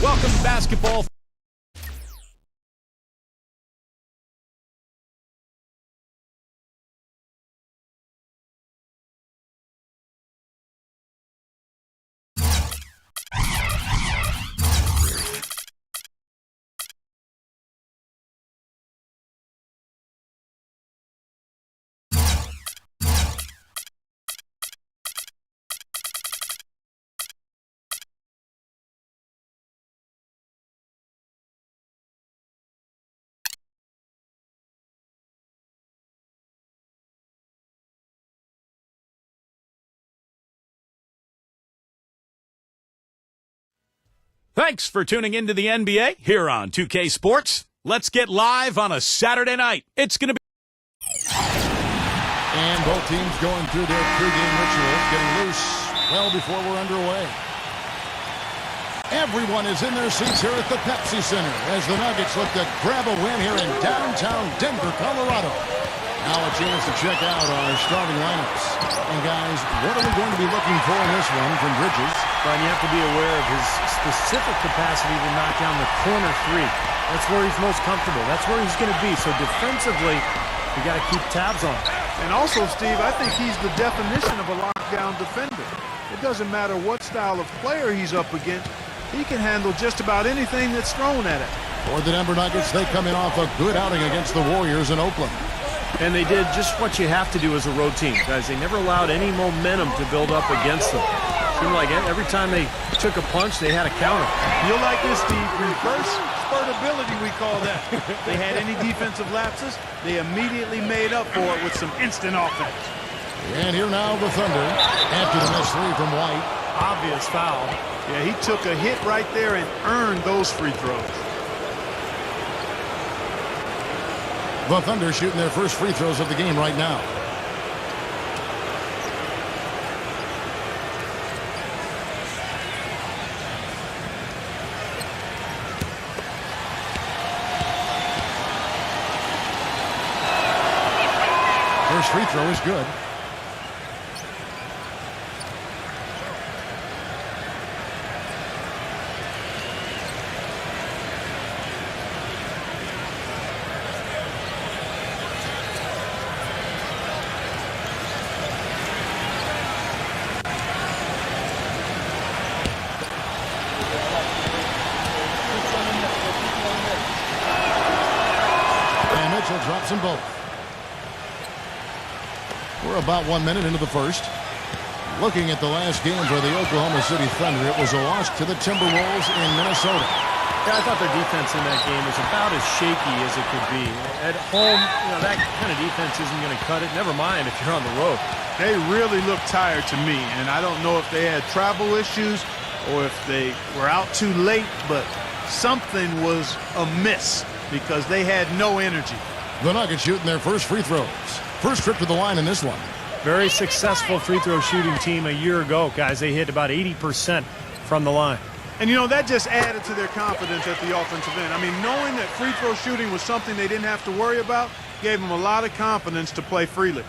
Welcome to basketball. Thanks for tuning into the NBA here on 2K Sports. Let's get live on a Saturday night. It's going to be... And both teams going through their pregame rituals, getting loose well before we're underway. Everyone is in their seats here at the Pepsi Center as the Nuggets look to grab a win here in downtown Denver, Colorado. Now a chance to check out our starting lineups. And guys, what are we going to be looking for in this one from Bridges? Brian, you have to be aware of his specific capacity to knock down the corner three. That's where he's most comfortable. That's where he's going to be. So defensively, you got to keep tabs on him. And also, Steve, I think he's the definition of a lockdown defender. It doesn't matter what style of player he's up against. He can handle just about anything that's thrown at him. For the Denver Nuggets, they come in off a good outing against the Warriors in Oakland. And they did just what you have to do as a road team, guys. They never allowed any momentum to build up against them. Seemed like every time they took a punch, they had a counter. You'll like this, Steve. Reverse spurtability, we call that. They had any defensive lapses, they immediately made up for it with some instant offense. And here now the Thunder after the missed three from White. Obvious foul. Yeah, he took a hit right there and earned those free throws. The Thunder shooting their first free throws of the game right now. First free throw is good. Drops them both. We're about 1 minute into the first. Looking at the last game for the Oklahoma City Thunder, it was a loss to the Timberwolves in Minnesota. Yeah, I thought their defense in that game was about as shaky as it could be. At home, that kind of defense isn't going to cut it. Never mind if you're on the road. They really looked tired to me, and I don't know if they had travel issues or if they were out too late, but something was amiss because they had no energy. The Nuggets shooting their first free throws. First trip to the line in this one. Very successful free throw shooting team a year ago, guys. They hit about 80% from the line. And, that just added to their confidence at the offensive end. I mean, knowing that free throw shooting was something they didn't have to worry about gave them a lot of confidence to play freely.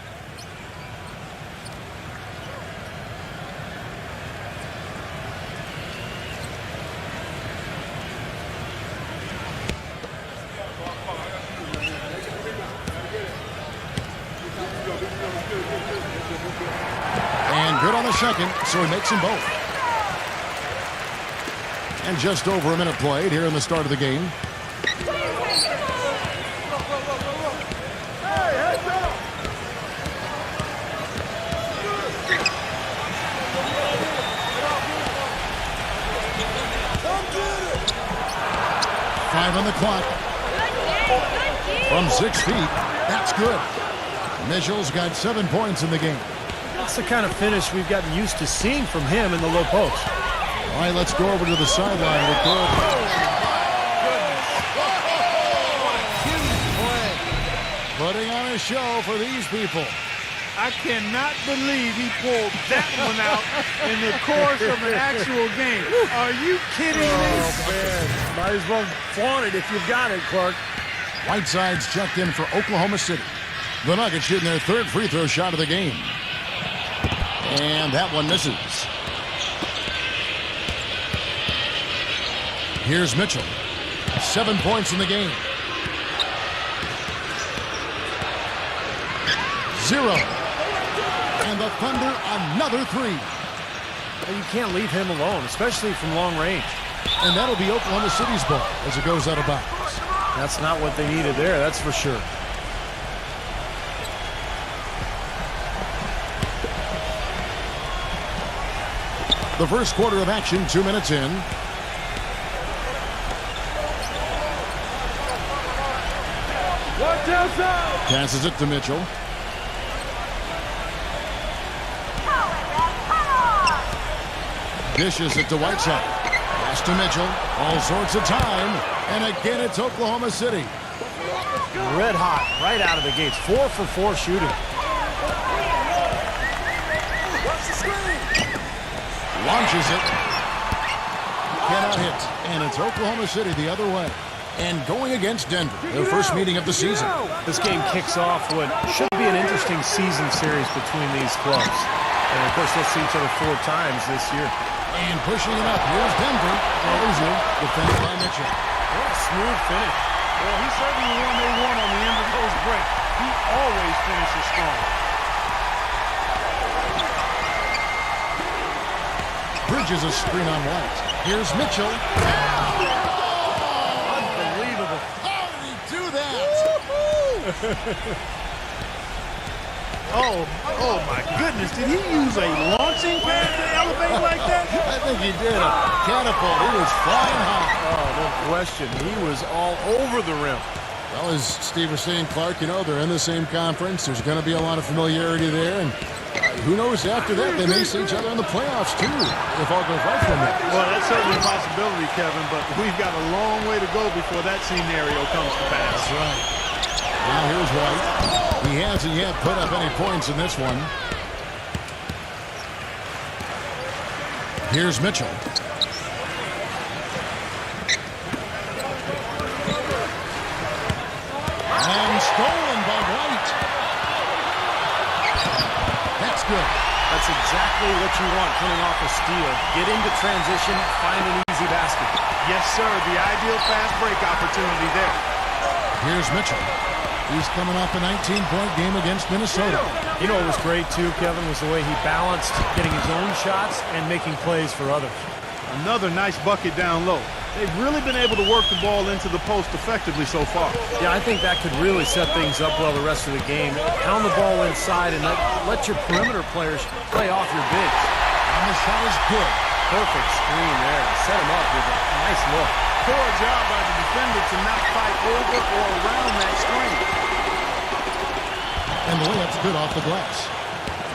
Good on the second, so he makes them both. And just over a minute played here in the start of the game. Five on the clock. From 6 feet, that's good. Mitchell's got 7 points in the game. That's the kind of finish we've gotten used to seeing from him in the low post. All right, let's go over to the sideline with Bill. Putting on a show for these people. I cannot believe he pulled that one out in the course of an actual game. Are you kidding me? Oh, man. Might as well flaunt it if you've got it, Clark. Whiteside's checked in for Oklahoma City. The Nuggets shooting their third free throw shot of the game. And that one misses. Here's Mitchell. 7 points in the game. 0. And the Thunder another 3. Well, you can't leave him alone, especially from long range. And that'll be Oklahoma City's ball as it goes out of bounds. That's not what they needed there, that's for sure. The first quarter of action, 2 minutes in. Passes it to Mitchell. Dishes it to Whiteside. Pass to Mitchell. All sorts of time. And again, it's Oklahoma City. Red hot, right out of the gates. 4 for 4 shooting. Launches it. Cannot hit. And it's Oklahoma City the other way. And going against Denver, their first meeting of the season. This game kicks off what should be an interesting season series between these clubs. And of course, they'll see each other 4 times this year. And pushing it up. Here's Denver. Loser, defended by Mitchell. What a smooth finish. Well, he certainly won they won on the end of those breaks. He always finishes strong. Bridges a screen on White. Here's Mitchell. Unbelievable. How did he do that? Oh my goodness. Did he use a launching pad to elevate like that? I think he did. A catapult. He was flying high. Oh, no question. He was all over the rim. Well, as Steve was saying, Clark, you know, they're in the same conference. There's going to be a lot of familiarity there. And who knows after that, they may see each other in the playoffs, too, if all goes right for them. Well, that's certainly a possibility, Kevin, but we've got a long way to go before that scenario comes to pass. That's right. Now here's White. He hasn't yet put up any points in this one. Here's Mitchell. And stolen by White. That's good. That's exactly what you want coming off a steal. Get into transition, find an easy basket. Yes, sir. The ideal fast break opportunity there. Here's Mitchell. He's coming off a 19-point game against Minnesota. You know what was great, too, Kevin, was the way he balanced getting his own shots and making plays for others. Another nice bucket down low. They've really been able to work the ball into the post effectively so far. Yeah, I think that could really set things up well the rest of the game. Pound the ball inside and let your perimeter players play off your bigs. And the shot is good. Perfect screen there. Set him up with a nice look. Poor job by the defender to not fight over or around that screen. And the layup's good off the glass.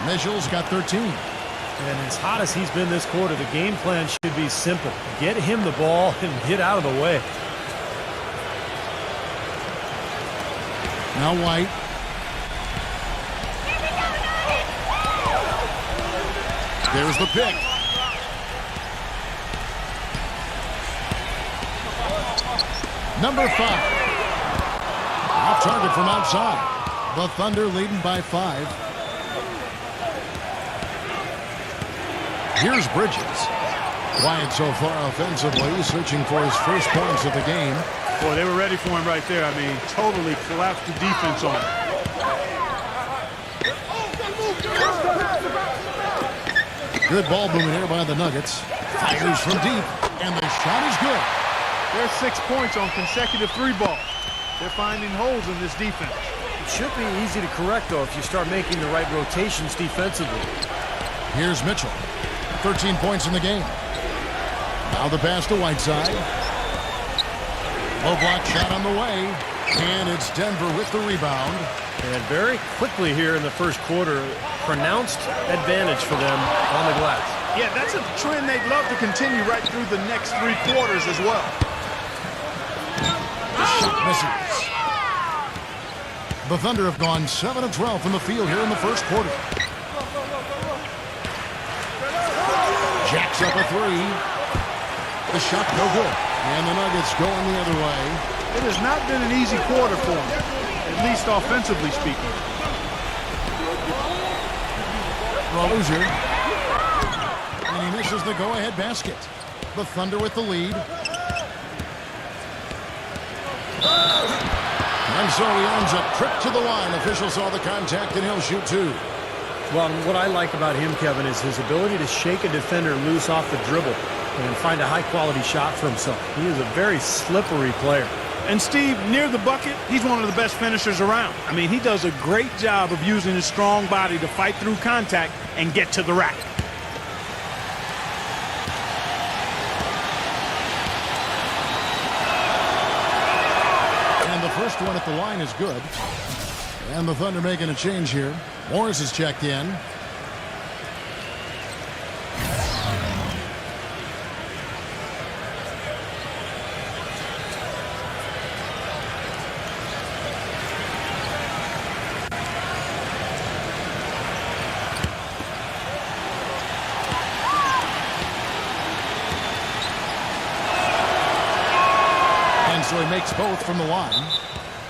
Mitchell's got 13. And as hot as he's been this quarter, the game plan should be simple. Get him the ball and get out of the way. Now White. There's the pick. Number 5. Off target from outside. The Thunder leading by 5. Here's Bridges. Quiet so far offensively, searching for his first points of the game. Boy, they were ready for him right there. I mean, totally collapsed the defense on him. Good ball movement here by the Nuggets. Fires from deep, and the shot is good. There's 6 points on consecutive 3 balls. They're finding holes in this defense. It should be easy to correct, though, if you start making the right rotations defensively. Here's Mitchell. 13 points in the game. Now the pass to Whiteside. Low block shot on the way. And it's Denver with the rebound. And very quickly here in the first quarter, pronounced advantage for them on the glass. Yeah, that's a trend they'd love to continue right through the next 3 quarters as well. The shot misses. The Thunder have gone 7 of 12 from the field here in the first quarter. Jacks up a 3. The shot no good. And the Nuggets going the other way. It has not been an easy quarter for them, at least offensively speaking. Rozier. And he misses the go-ahead basket. The Thunder with the lead. And so he earns a trip to the line. Official saw the contact, and he'll shoot two. Well, what I like about him, Kevin, is his ability to shake a defender loose off the dribble and find a high-quality shot for himself. He is a very slippery player. And Steve, near the bucket, he's one of the best finishers around. I mean, he does a great job of using his strong body to fight through contact and get to the rack. And the first one at the line is good. And the Thunder making a change here. Morris is checked in. So he makes both from the line.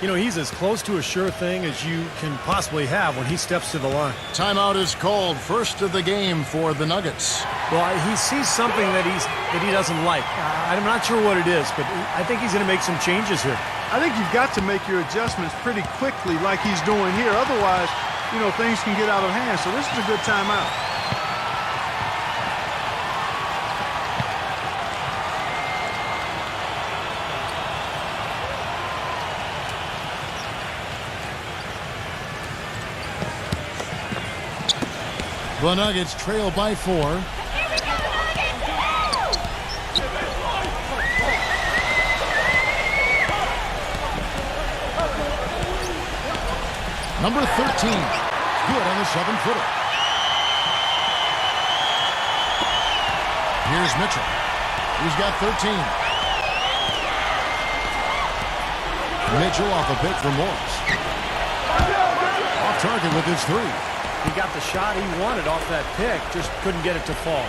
You know, he's as close to a sure thing as you can possibly have when he steps to the line. Timeout is called. First of the game for the Nuggets. Well, he sees something that he doesn't like. I'm not sure what it is, but I think he's going to make some changes here. I think you've got to make your adjustments pretty quickly like he's doing here. Otherwise, you know, things can get out of hand. So this is a good timeout. The Nuggets trail by 4. Number 13. Good on the 7-footer. Here's Mitchell. He's got 13. Mitchell off a pick from Morris. Off target with his 3. He got the shot he wanted off that pick, just couldn't get it to fall.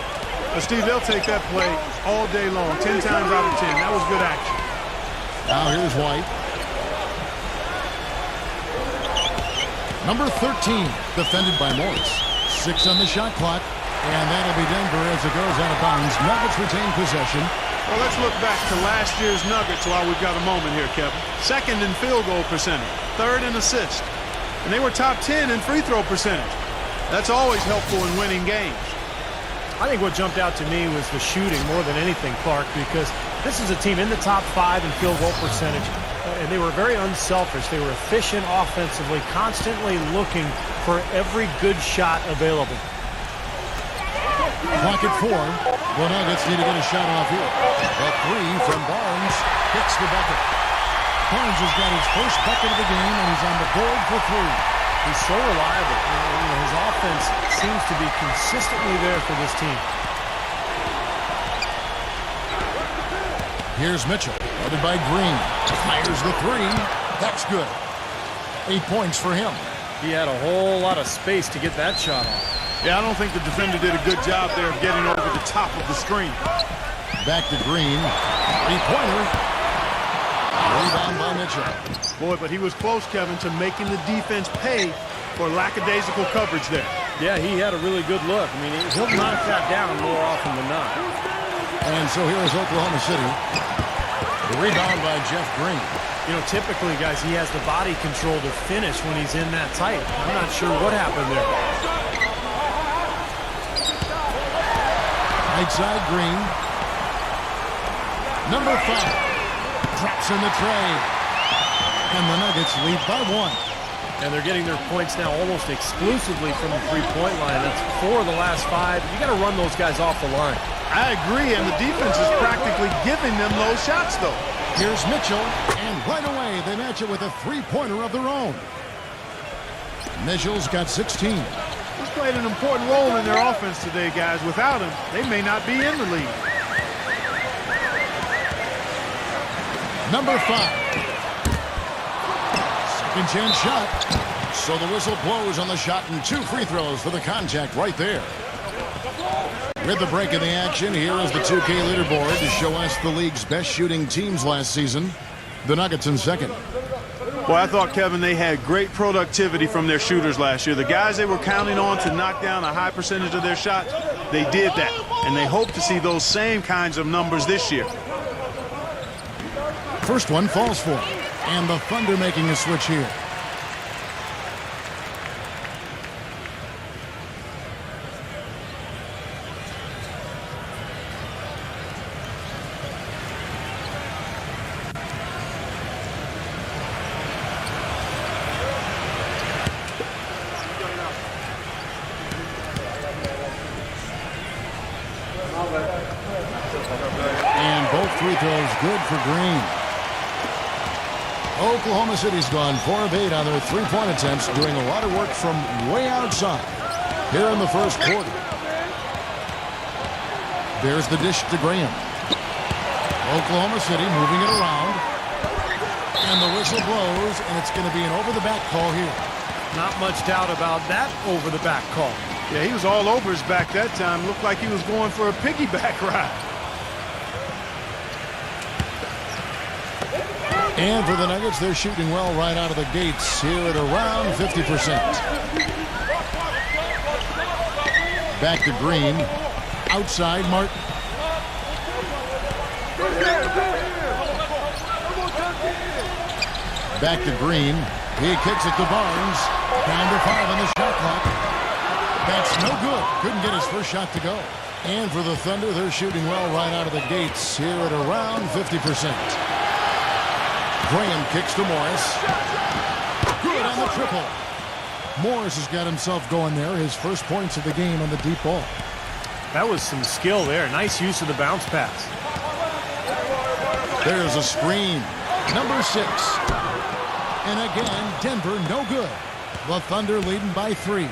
Well, Steve, they'll take that play all day long, 10 times out of 10. That was good action. Now here's White. Number 13, defended by Morris. 6 on the shot clock, and that'll be Denver as it goes out of bounds. Nuggets retain possession. Well, let's look back to last year's Nuggets while we've got a moment here, Kevin. 2nd in field goal percentage, 3rd in assist, and they were top 10 in free throw percentage. That's always helpful in winning games. I think what jumped out to me was the shooting more than anything, Clark, because this is a team in the top 5 in field goal percentage, and they were very unselfish. They were efficient offensively, constantly looking for every good shot available. Clock at 4. The Nuggets need to get a shot off here. A 3 from Barnes hits the bucket. Barnes has got his first bucket of the game, and he's on the board for 3. He's so reliable. You know, his offense seems to be consistently there for this team. Here's Mitchell, guarded by Green. Fires the 3. That's good. 8 points for him. He had a whole lot of space to get that shot off. Yeah, I don't think the defender did a good job there of getting over the top of the screen. Back to Green. 3-pointer. Rebound by Mitchell. Boy, but he was close, Kevin, to making the defense pay for lackadaisical coverage there. Yeah, he had a really good look. I mean, he'll knock that down more often than not. And so here is Oklahoma City. The rebound by Jeff Green. You know, typically, guys, he has the body control to finish when he's in that tight. I'm not sure what happened there. Right side, Green. Number 5. Drops in the tray. And the Nuggets lead by 1. And they're getting their points now almost exclusively from the three-point line. That's 4 of the last 5. You got to run those guys off the line. I agree, and the defense is practically giving them those shots, though. Here's Mitchell, and right away they match it with a 3-pointer of their own. Mitchell's got 16. He's played an important role in their offense today, guys. Without him, they may not be in the league. Number 5. Second chance shot. So the whistle blows on the shot, and 2 free throws for the contact right there. With the break of the action, here is the 2K leaderboard to show us the league's best shooting teams last season. The Nuggets in second. Well, I thought, Kevin, they had great productivity from their shooters last year. The guys they were counting on to knock down a high percentage of their shots, they did that. And they hope to see those same kinds of numbers this year. First one falls for him. And the Thunder making a switch here. And both free throws good for Green. Oklahoma City's gone 4 of 8 on their three-point attempts, doing a lot of work from way outside here in the first quarter. There's the dish to Graham. Oklahoma City moving it around. And the whistle blows, and it's going to be an over-the-back call here. Not much doubt about that over-the-back call. Yeah, he was all over his back that time. Looked like he was going for a piggyback ride. And for the Nuggets, they're shooting well right out of the gates here at around 50%. Back to Green. Outside, Martin. Back to Green. He kicks it to Barnes. Down to 5 on the shot clock. That's no good. Couldn't get his first shot to go. And for the Thunder, they're shooting well right out of the gates here at around 50%. Graham kicks to Morris. Good on the triple. Morris has got himself going there. His first points of the game on the deep ball. That was some skill there. Nice use of the bounce pass. There's a screen. Number 6. And again, Denver no good. The Thunder leading by 3.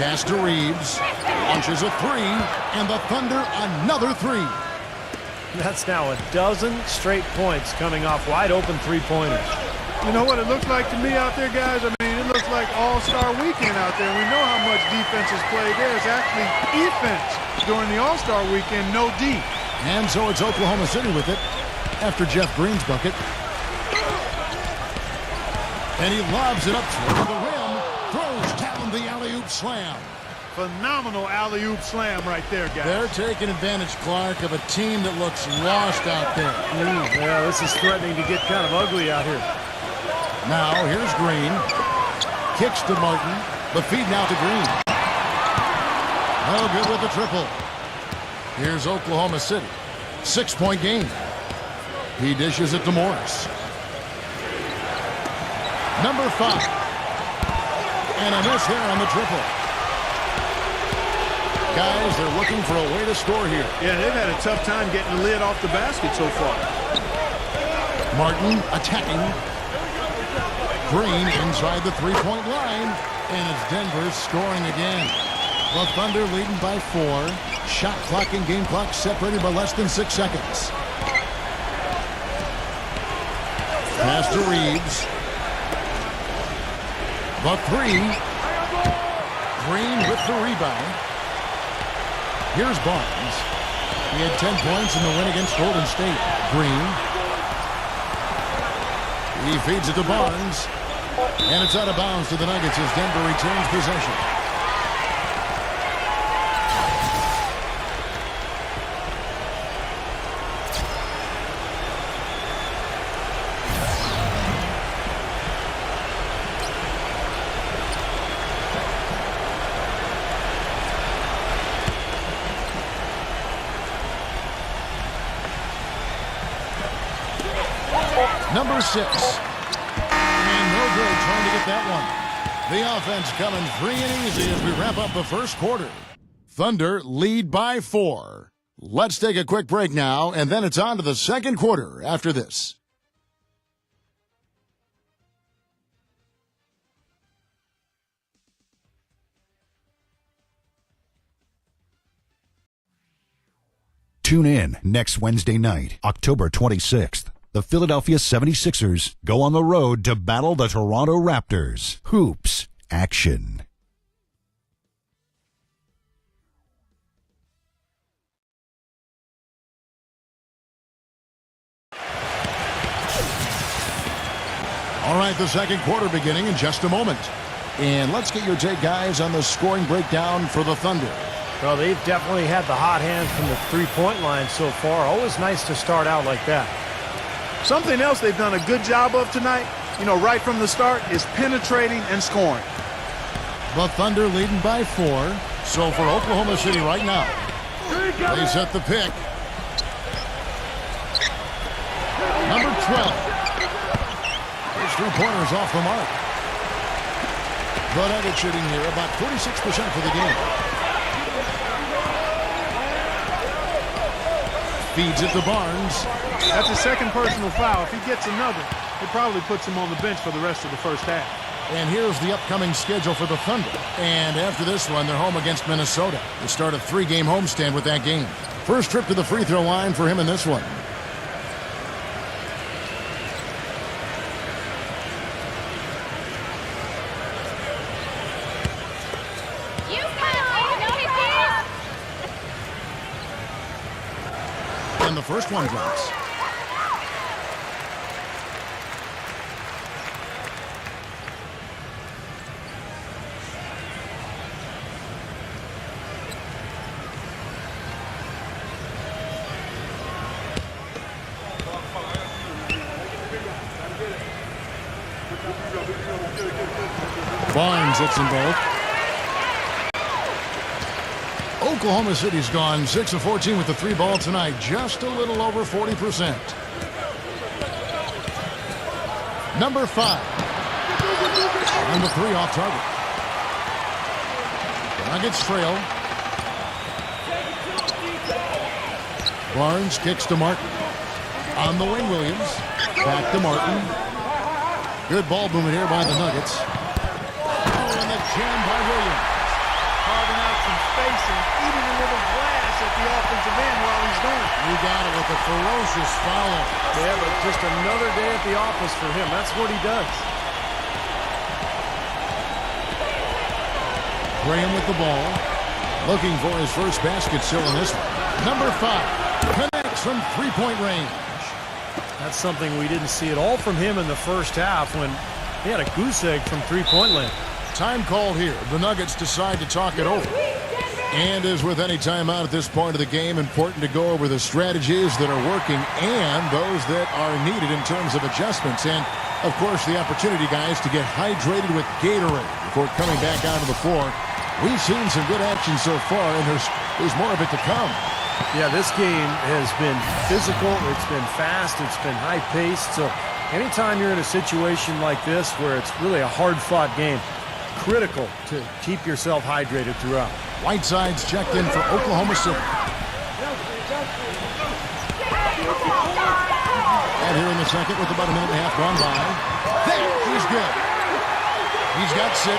Pass to Reeves. Launches a 3. And the Thunder another 3. That's now a dozen straight points coming off wide open three-pointers. You know what it looks like to me out there, guys? I mean, it looks like All-Star Weekend out there. We know how much defense is played there. It's actually defense during the All-Star Weekend, no D. And so it's Oklahoma City with it after Jeff Green's bucket. And he lobs it up toward the rim. Throws down the alley-oop slam. Phenomenal alley-oop slam right there, guys. They're taking advantage, Clark, of a team that looks lost out there. Yeah, this is threatening to get kind of ugly out here. Now, here's Green. Kicks to Martin. The feed now to Green. No good with the triple. Here's Oklahoma City. 6-point game. He dishes it to Morris. Number 5. And a miss there on the triple. Guys, they're looking for a way to score here. Yeah, they've had a tough time getting the lid off the basket so far. Martin attacking. Green inside the three-point line. And it's Denver scoring again. The Thunder leading by 4. Shot clock and game clock separated by less than 6 seconds. Pass to Reeves. The 3. Green with the rebound. Here's Barnes. He had 10 points in the win against Golden State. Green. He feeds it to Barnes. And it's out of bounds to the Nuggets as Denver retains possession. Number 6. And no good trying to get that one. The offense coming free and easy as we wrap up the first quarter. Thunder lead by 4. Let's take a quick break now, and then it's on to the second quarter after this. Tune in next Wednesday night, October 26th. The Philadelphia 76ers go on the road to battle the Toronto Raptors. Hoops action. All right, the second quarter beginning in just a moment. And let's get your take, guys, on the scoring breakdown for the Thunder. Well, they've definitely had the hot hand from the three-point line so far. Always nice to start out like that. Something else they've done a good job of tonight, right from the start, is penetrating and scoring. The Thunder leading by 4. So for Oklahoma City right now, they set the pick. Number 12. His 3-pointers off the mark. The Nuggets shooting here about 46% for the game. Feeds it to Barnes. That's a second personal foul. If he gets another, it probably puts him on the bench for the rest of the first half. And here's the upcoming schedule for the Thunder. And after this one, they're home against Minnesota. The start of 3-game homestand with that game. First trip to the free throw line for him in this one. And the first one drops. Barnes hits them both. Oklahoma City's gone 6 of 14 with the 3 ball tonight. Just a little over 40%. Number 5. Number 3 off target. Nuggets trail. Barnes kicks to Martin. On the wing, Williams. Back to Martin. Good ball movement here by the Nuggets. Oh, and the jam by Williams. Carving out some space and eating a little glass at the offensive end while he's doing it. You got it with a ferocious foul. Yeah, but just another day at the office for him. That's what he does. Graham with the ball. Looking for his first basket still in this one. Number 5 connects from 3-point range. That's something we didn't see at all from him in the first half when he had a goose egg from 3-point land. Time called here. The Nuggets decide to talk it over. And as with any timeout at this point of the game, important to go over the strategies that are working and those that are needed in terms of adjustments. And, of course, the opportunity, guys, to get hydrated with Gatorade before coming back out to the floor. We've seen some good action so far, and there's more of it to come. Yeah, this game has been physical, it's been fast, it's been high-paced. So anytime you're in a situation like this where it's really a hard-fought game, critical to keep yourself hydrated throughout. Whiteside's checked in for Oklahoma City. And here in the second with about a minute and a half gone by. There, he's good. He's got 6.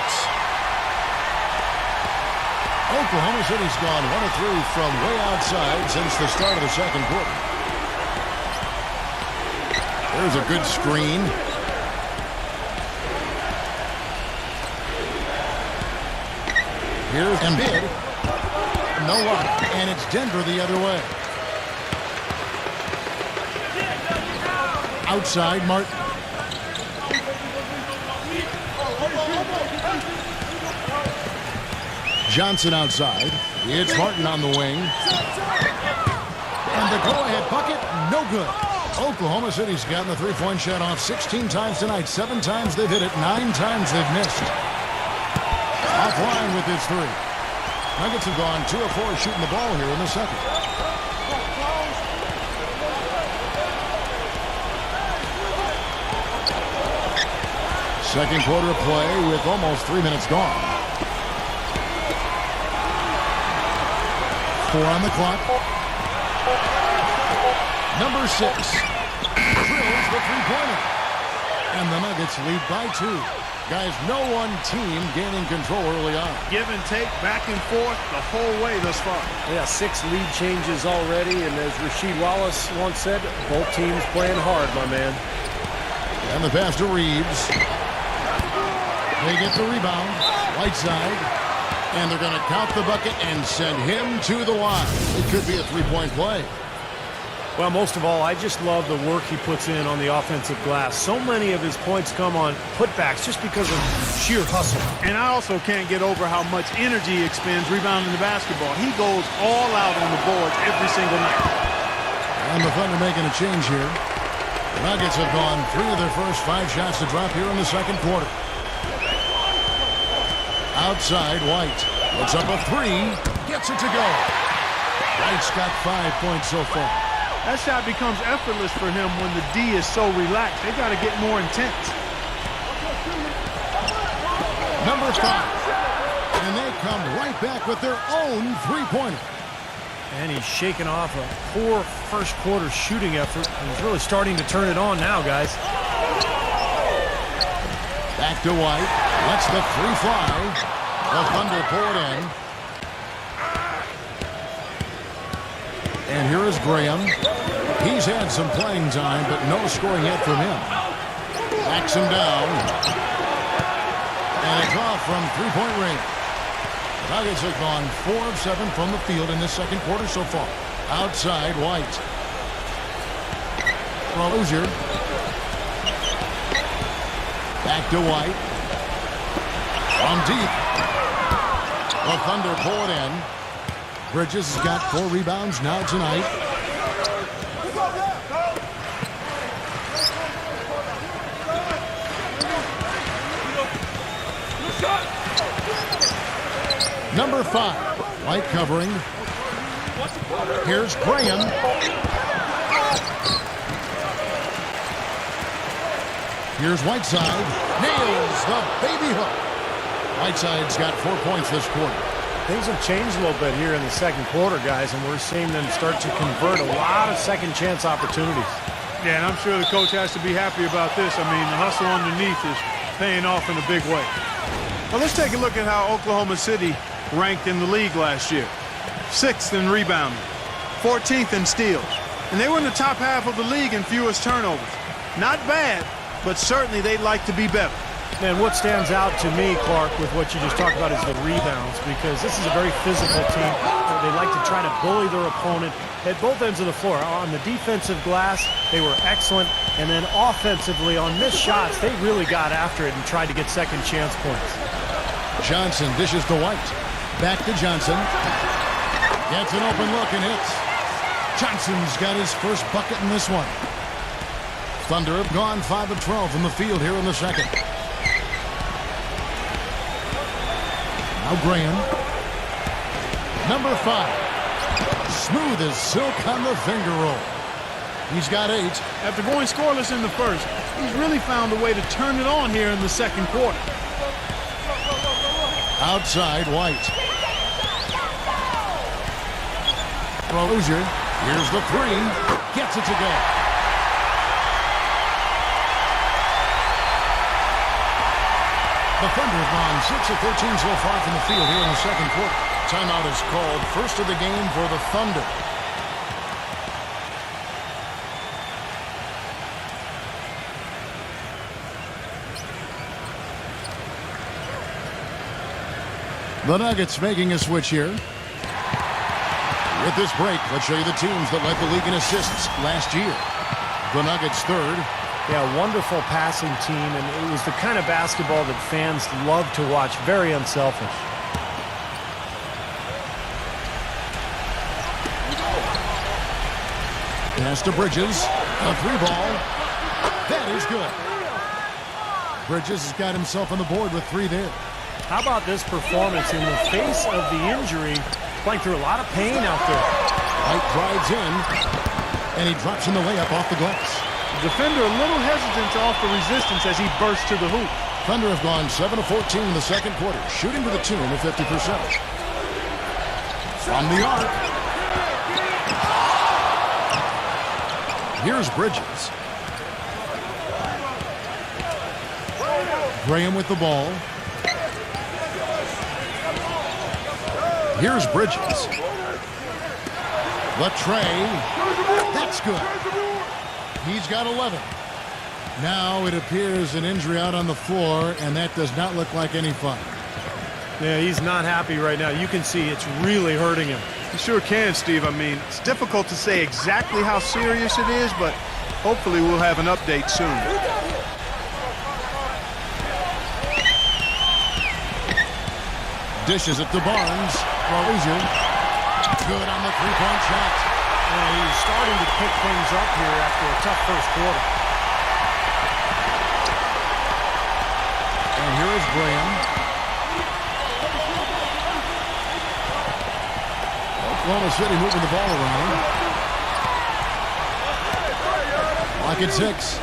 Oklahoma City's gone 1 of 3 from way outside since the start of the second quarter. There's a good screen. Here's Embiid. No luck. And it's Denver the other way. Outside, Martin. Johnson outside. It's Martin on the wing. And the go-ahead bucket, no good. Oklahoma City's gotten the 3-point shot off 16 times tonight. 7 times they've hit it. 9 times they've missed. Offline with his 3. Nuggets have gone 2 of 4 shooting the ball here in the second. Second quarter of play with almost 3 minutes gone. 4 on the clock. Number 6 drills the 3-pointer. And the Nuggets lead by 2. Guys, no one team gaining control early on. Give and take, back and forth, the whole way thus far. Yeah, 6 lead changes already, and as Rasheed Wallace once said, both teams playing hard, my man. And the pass to Reeves. They get the rebound. Whiteside. And they're going to count the bucket and send him to the line. It could be a 3-point play. Well, most of all, I just love the work he puts in on the offensive glass. So many of his points come on putbacks just because of sheer hustle. And I also can't get over how much energy he expends rebounding the basketball. He goes all out on the boards every single night. And the Thunder making a change here. Nuggets have gone 3 of their first 5 shots to drop here in the second quarter. Outside, White puts up a 3, gets it to go. White's got 5 points so far. That shot becomes effortless for him when the D is so relaxed. They got to get more intense. Number 5. And they come right back with their own three-pointer. And he's shaking off a poor first quarter shooting effort. He's really starting to turn it on now, guys. Back to White. Lets the 3 fly. The Thunder pour it in. And here is Graham. He's had some playing time, but no scoring yet from him. Backs him down. And it's off from three-point range. The Nuggets have gone 4 of 7 from the field in this second quarter so far. Outside, White. Rozier. Back to White. From deep. The Thunder pour it in. Bridges has got 4 rebounds now tonight. Number 5. White covering. Here's Graham. Here's Whiteside. Nails the baby hook. Whiteside's got 4 points this quarter. Things have changed a little bit here in the second quarter, guys, and we're seeing them start to convert a lot of second chance opportunities. Yeah, and I'm sure the coach has to be happy about this. I mean, the hustle underneath is paying off in a big way. Well, let's take a look at how Oklahoma City ranked in the league last year. 6th in rebounding, 14th in steals, and they were in the top half of the league in fewest turnovers. Not bad, but certainly they'd like to be better. And what stands out to me, Clark, with what you just talked about is the rebounds, because this is a very physical team. They like to try to bully their opponent at both ends of the floor. On the defensive glass, they were excellent, and then offensively on missed shots, they really got after it and tried to get second chance points. Johnson dishes to White. Back to Johnson. Gets an open look and hits. Johnson's got his first bucket in this one. Thunder have gone 5 of 12 from the field here in the second. Now Graham. Number 5. Smooth as silk on the finger roll. He's got 8. After going scoreless in the first, he's really found a way to turn it on here in the second quarter. Outside, White. Rozier. Here's the 3. Gets it to go. The Thunder have gone 6 of 13 so far from the field here in the second quarter. Timeout is called. First of the game for the Thunder. The Nuggets making a switch here. With this break, let's show you the teams that led the league in assists last year. The Nuggets 3rd. Yeah, wonderful passing team, and it was the kind of basketball that fans love to watch. Very unselfish. Pass to Bridges. A 3 ball. That is good. Bridges has got himself on the board with 3 there. How about this performance in the face of the injury? Playing through a lot of pain out there. White drives in, and he drops in the layup off the glass. The defender a little hesitant to offer resistance as he bursts to the hoop. Thunder have gone 7 of 14 in the second quarter, shooting to the tune of 50%. From the arc. Here's Bridges. Graham with the ball. Here's Bridges. Latrey. That's good. He's got 11. Now it appears an injury out on the floor, and that does not look like any fun. Yeah, he's not happy right now. You can see it's really hurting him. You sure can, Steve. I mean, it's difficult to say exactly how serious it is, but hopefully we'll have an update soon. Dishes it to Barnes. Rozier. Good on the three-point shot. He's starting to pick things up here after a tough first quarter. And here is Graham. Oklahoma City moving the ball around. Lock at 6.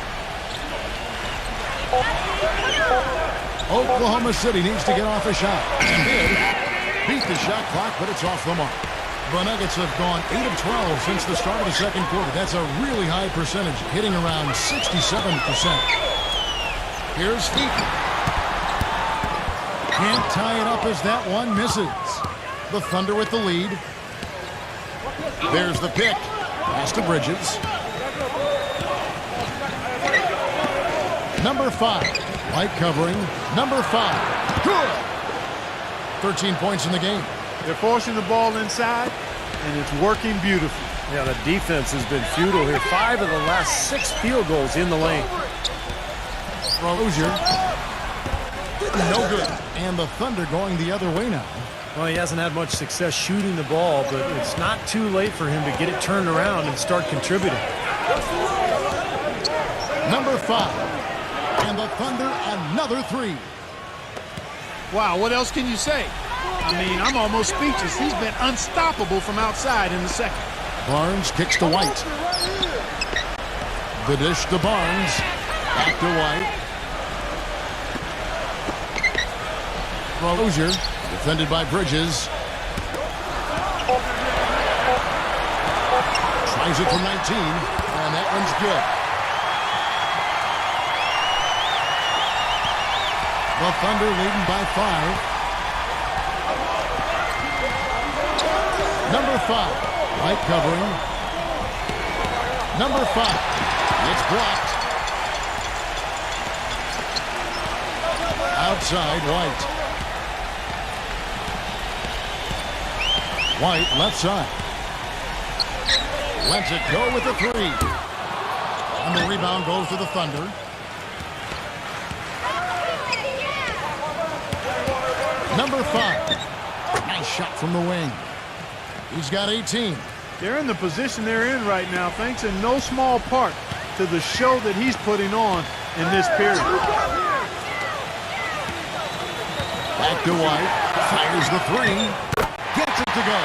Oklahoma City needs to get off a shot. And did beat the shot clock, but it's off the mark. The Nuggets have gone 8 of 12 since the start of the second quarter. That's a really high percentage, hitting around 67%. Here's Feet. Can't tie it up as that one misses. The Thunder with the lead. There's the pick. Pass to Bridges. Number 5. White covering. Number 5. Good. 13 points in the game. They're forcing the ball inside, and it's working beautifully. Yeah, the defense has been futile here. 5 of the last 6 field goals in the lane. Rozier. No good. And the Thunder going the other way now. Well, he hasn't had much success shooting the ball, but it's not too late for him to get it turned around and start contributing. Number 5. And the Thunder another 3. Wow, what else can you say? I mean, I'm almost speechless. He's been unstoppable from outside in the second. Barnes kicks to White. The dish to Barnes. Back to White. Rozier, defended by Bridges. Tries it from 19, and that one's good. The Thunder leading by 5. Number 5, White covering. Number 5, it's blocked. Outside, White. White, left side. Lets it go with the 3. And the rebound goes to the Thunder. Number 5, nice shot from the wing. He's got 18. They're in the position they're in right now, thanks in no small part to the show that he's putting on in this period. Back to White. Fires the 3. Gets it to go.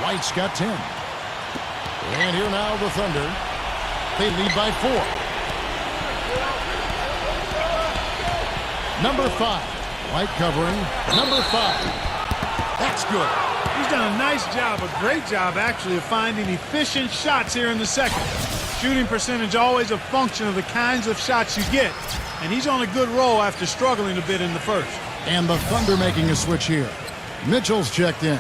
White's got 10. And here now the Thunder. They lead by 4. Number 5. White covering. Number 5. That's good. He's done a nice job, a great job actually, of finding efficient shots here in the second. Shooting percentage always a function of the kinds of shots you get. And he's on a good roll after struggling a bit in the first. And the Thunder making a switch here. Mitchell's checked in.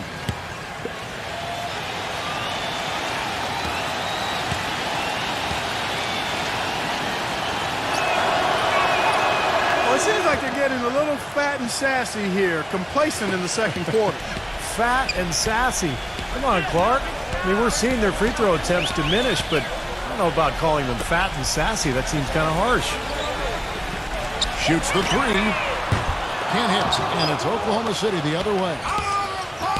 Well, it seems like they're getting a little fat and sassy here, complacent in the second quarter. Fat and sassy. Come on, Clark. I mean, we're seeing their free throw attempts diminish, but I don't know about calling them fat and sassy. That seems kind of harsh. Shoots the 3. Can't hit. And it's Oklahoma City the other way.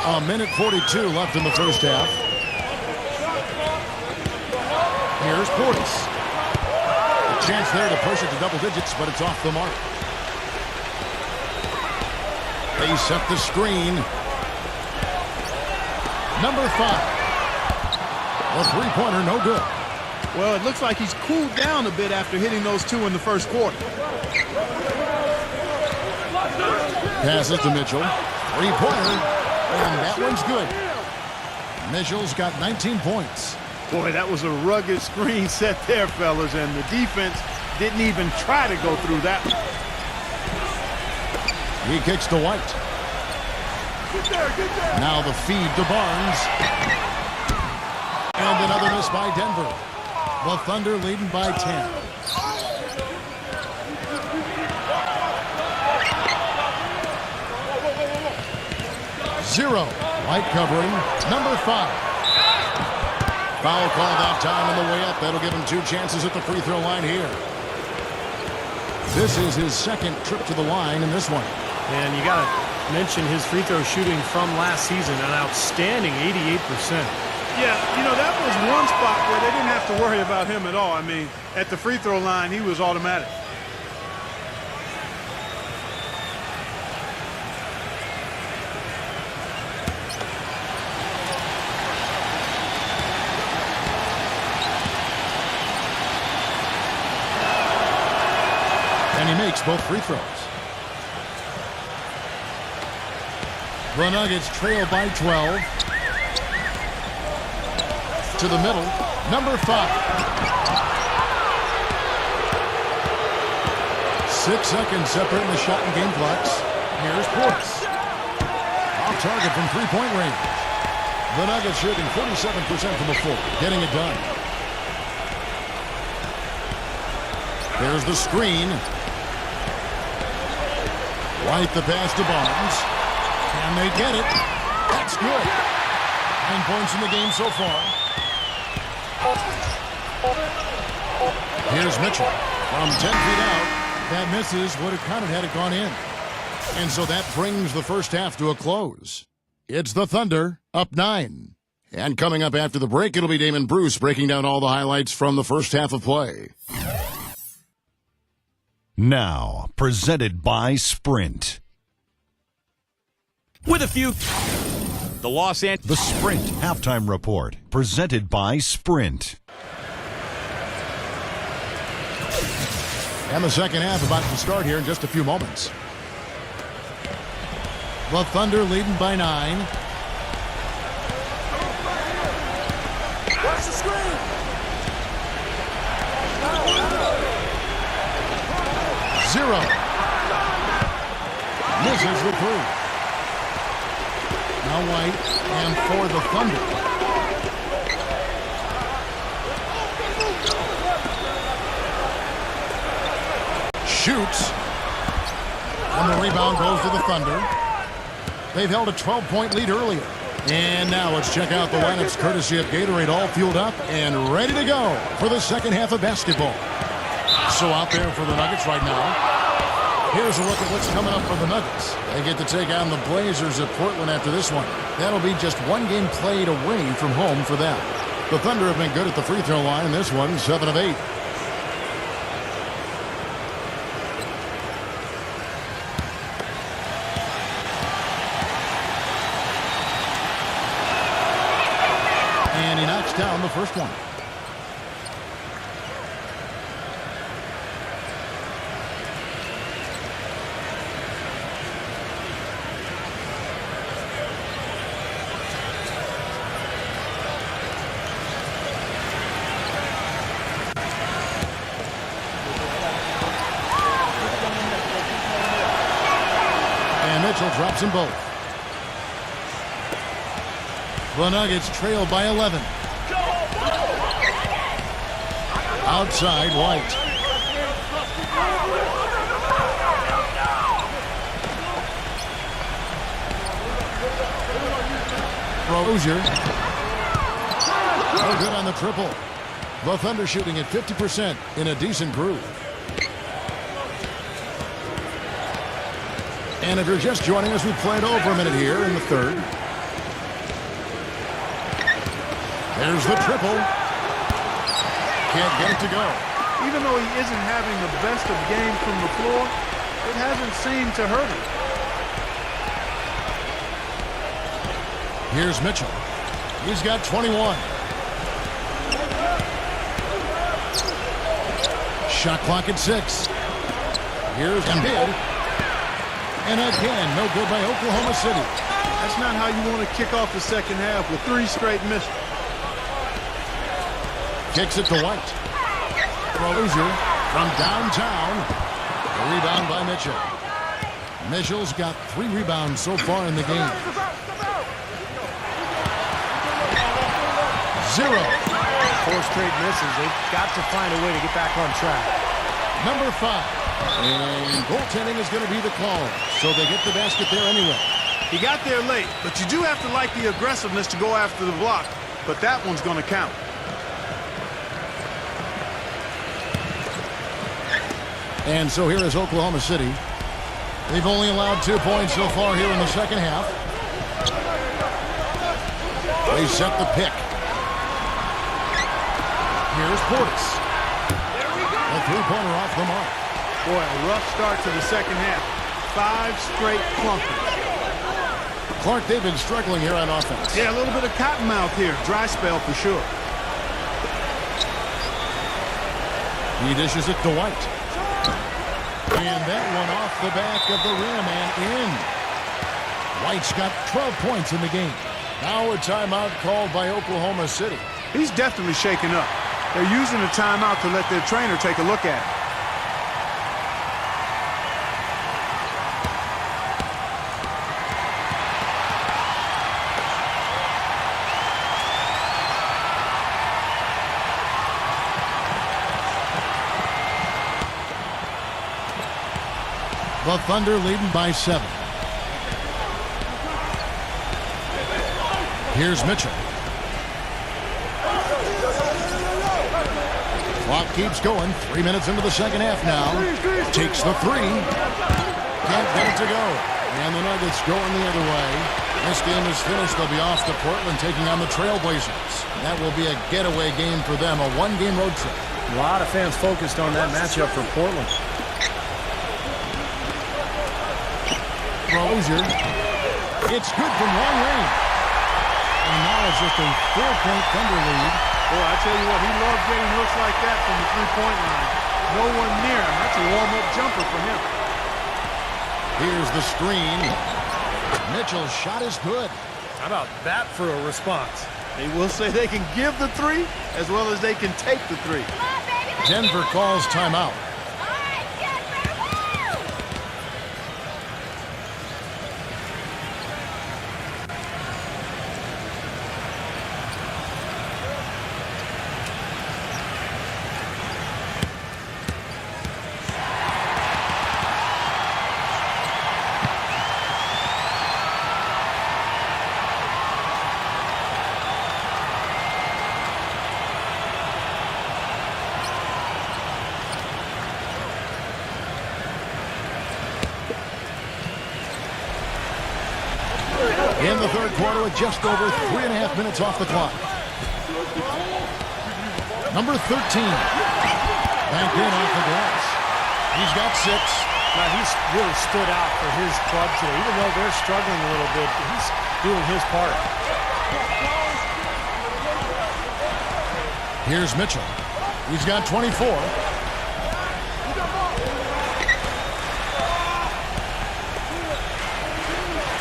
A minute 42 left in the first half. Here's Portis. A chance there to push it to double digits, but it's off the mark. They set the screen. Number 5. A three-pointer, no good. Well, it looks like he's cooled down a bit after hitting those 2 in the first quarter. Passes to Mitchell. Three-pointer, and that one's good. Mitchell's got 19 points. Boy, that was a rugged screen set there, fellas, and the defense didn't even try to go through that one. He kicks to White. Get there. Now the feed to Barnes. And another miss by Denver. The Thunder leading by 10. Zero. White covering. Number 5. Foul call that time on the way up. That'll give him 2 chances at the free throw line here. This is his second trip to the line in this one. And you got to mention his free throw shooting from last season, an outstanding 88%. Yeah, you know, that was one spot where they didn't have to worry about him at all. I mean, at the free throw line, he was automatic. makes both free throws. The Nuggets trail by 12. To the middle, number 5. 6 seconds separating the shot and game clocks. Here's Portis. Off target from three-point range. The Nuggets shooting 47% from the floor, getting it done. There's the screen. White the pass to Barnes. And they get it. That's good. 9 points in the game so far. Here's Mitchell from 10 feet out. That misses. Would have counted had it gone in. And so that brings the first half to a close. It's the Thunder up 9. And coming up after the break, it'll be Damon Bruce breaking down all the highlights from the first half of play. Now, presented by Sprint. With a few, the The Sprint Halftime Report, presented by Sprint. And the second half about to start here in just a few moments. The Thunder leading by 9. Watch the screen. Zero. Misses the three. Now White, and for the Thunder. Shoots. And the rebound goes to the Thunder. They've held a 12-point lead earlier. And now let's check out the lineups courtesy of Gatorade, all fueled up and ready to go for the second half of basketball. So out there for the Nuggets right now. Here's a look at what's coming up for the Nuggets. They get to take on the Blazers at Portland after this one. That'll be just one game played away from home for them. The Thunder have been good at the free throw line. This one, 7 of 8. And he knocks down the first one. Mitchell drops them both. The Nuggets trail by 11. Outside, White. Rozier. No good on the triple. The Thunder shooting at 50% in a decent groove. And if you're just joining us, we played over a minute here in the third. There's the triple. Can't get it to go. Even though he isn't having the best of games from the floor, it hasn't seemed to hurt him. Here's Mitchell. He's got 21. Shot clock at 6. Here's Embiid. And again, no good by Oklahoma City. That's not how you want to kick off the second half with 3 straight misses. Kicks it to White. Rozier from downtown. A rebound by Mitchell. Mitchell's got 3 rebounds so far in the game. 0. 4 straight misses. They've got to find a way to get back on track. Number 5. And goaltending is going to be the call. So they get the basket there anyway. He got there late, but you do have to like the aggressiveness to go after the block. But that one's going to count. And so here is Oklahoma City. They've only allowed 2 points so far here in the second half. They set the pick. Here's Portis. A three-pointer off the mark. Boy, a rough start to the second half. 5 straight clunkers. Clark, they've been struggling here on offense. Yeah, a little bit of cottonmouth here. Dry spell for sure. He dishes it to White. And that one off the back of the rim and in. White's got 12 points in the game. Now a timeout called by Oklahoma City. He's definitely shaken up. They're using a timeout to let their trainer take a look at it. The Thunder leading by 7. Here's Mitchell. Clock keeps going. 3 minutes into the second half now. Takes the three. Can't get it to go. And the Nuggets going the other way. This game is finished. They'll be off to Portland taking on the Trailblazers. That will be a getaway game for them, a one-game road trip. A lot of fans focused on that matchup for Portland. Rozier. It's good from long range. And now it's just a 4-point Thunder lead. Boy, I tell you what, he loves getting looks like that from the three-point line. No one near him. That's a warm-up jumper for him. Here's the screen. Mitchell's shot is good. How about that for a response? They will say they can give the three as well as they can take the three. Denver calls timeout. In the third quarter with just over 3.5 minutes off the clock. Number 13. Back in off the glass. He's got 6. Now, he's really stood out for his club today. Even though they're struggling a little bit, he's doing his part. Here's Mitchell. He's got 24.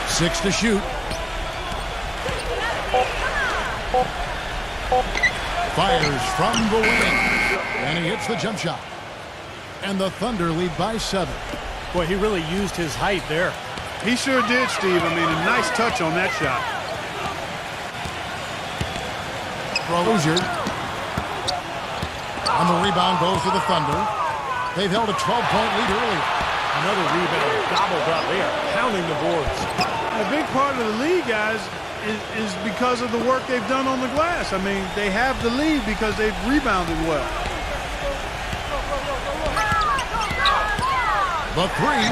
Six to shoot. Fires from the wing. And he hits the jump shot. And the Thunder lead by 7. Boy, he really used his height there. He sure did, Steve. I mean, a nice touch on that shot. Rozier. On the rebound goes to the Thunder. They've held a 12-point lead earlier. Another rebound gobbled up. They are pounding the boards. And a big part of the lead, guys, is because of the work they've done on the glass. I mean, they have the lead because they've rebounded well. The three.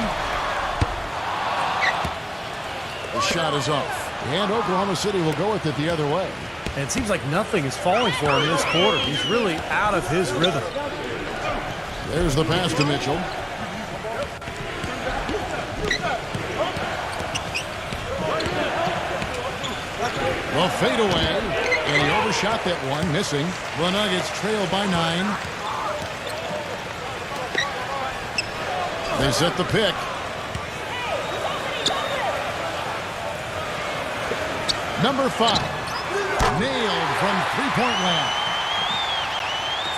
The shot is off. And Oklahoma City will go with it the other way. And it seems like nothing is falling for him this quarter. He's really out of his rhythm. There's the pass to Mitchell. The fadeaway. And he overshot that one, missing. The Nuggets trail by 9. They set the pick. Number 5. Nailed from three-point land.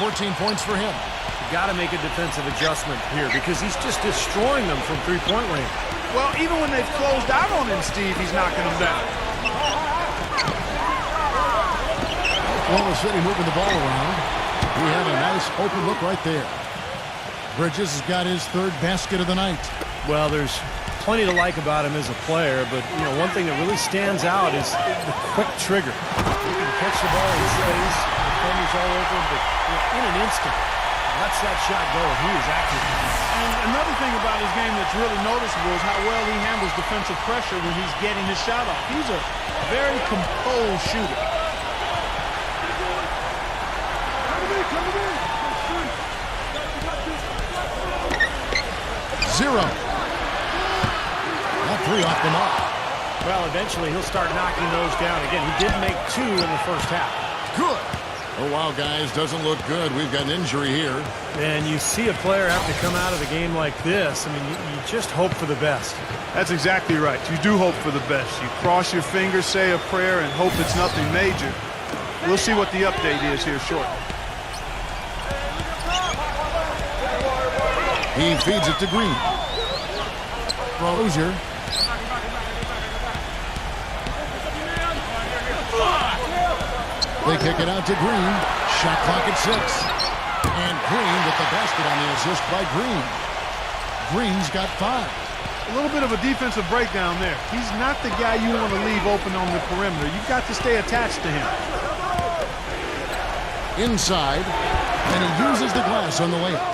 14 points for him. You got to make a defensive adjustment here because he's just destroying them from three-point range. Well, even when they've closed out on him, Steve, he's knocking them down. Oklahoma City moving the ball around. We have a nice open look right there. Bridges has got his third basket of the night. Well, there's plenty to like about him as a player, but you know, one thing that really stands out is the quick trigger. He can catch the ball in space, defenders all over him, but in an instant, lets that shot go, and he is active. And another thing about his game that's really noticeable is how well he handles defensive pressure when he's getting his shot off. He's a very composed shooter. Zero. That three off the mark. Well, eventually he'll start knocking those down again. He did make 2 in the first half. Good. Oh, wow, guys, doesn't look good. We've got an injury here. And you see a player have to come out of the game like this. I mean, you just hope for the best. That's exactly right. You do hope for the best. You cross your fingers, say a prayer, and hope it's nothing major. We'll see what the update is here shortly. He feeds it to Green. Rozier. They kick it out to Green. Shot clock at 6. And Green with the basket on the assist by Green. Green's got 5. A little bit of a defensive breakdown there. He's not the guy you want to leave open on the perimeter. You've got to stay attached to him. Inside. And he uses the glass on the layup.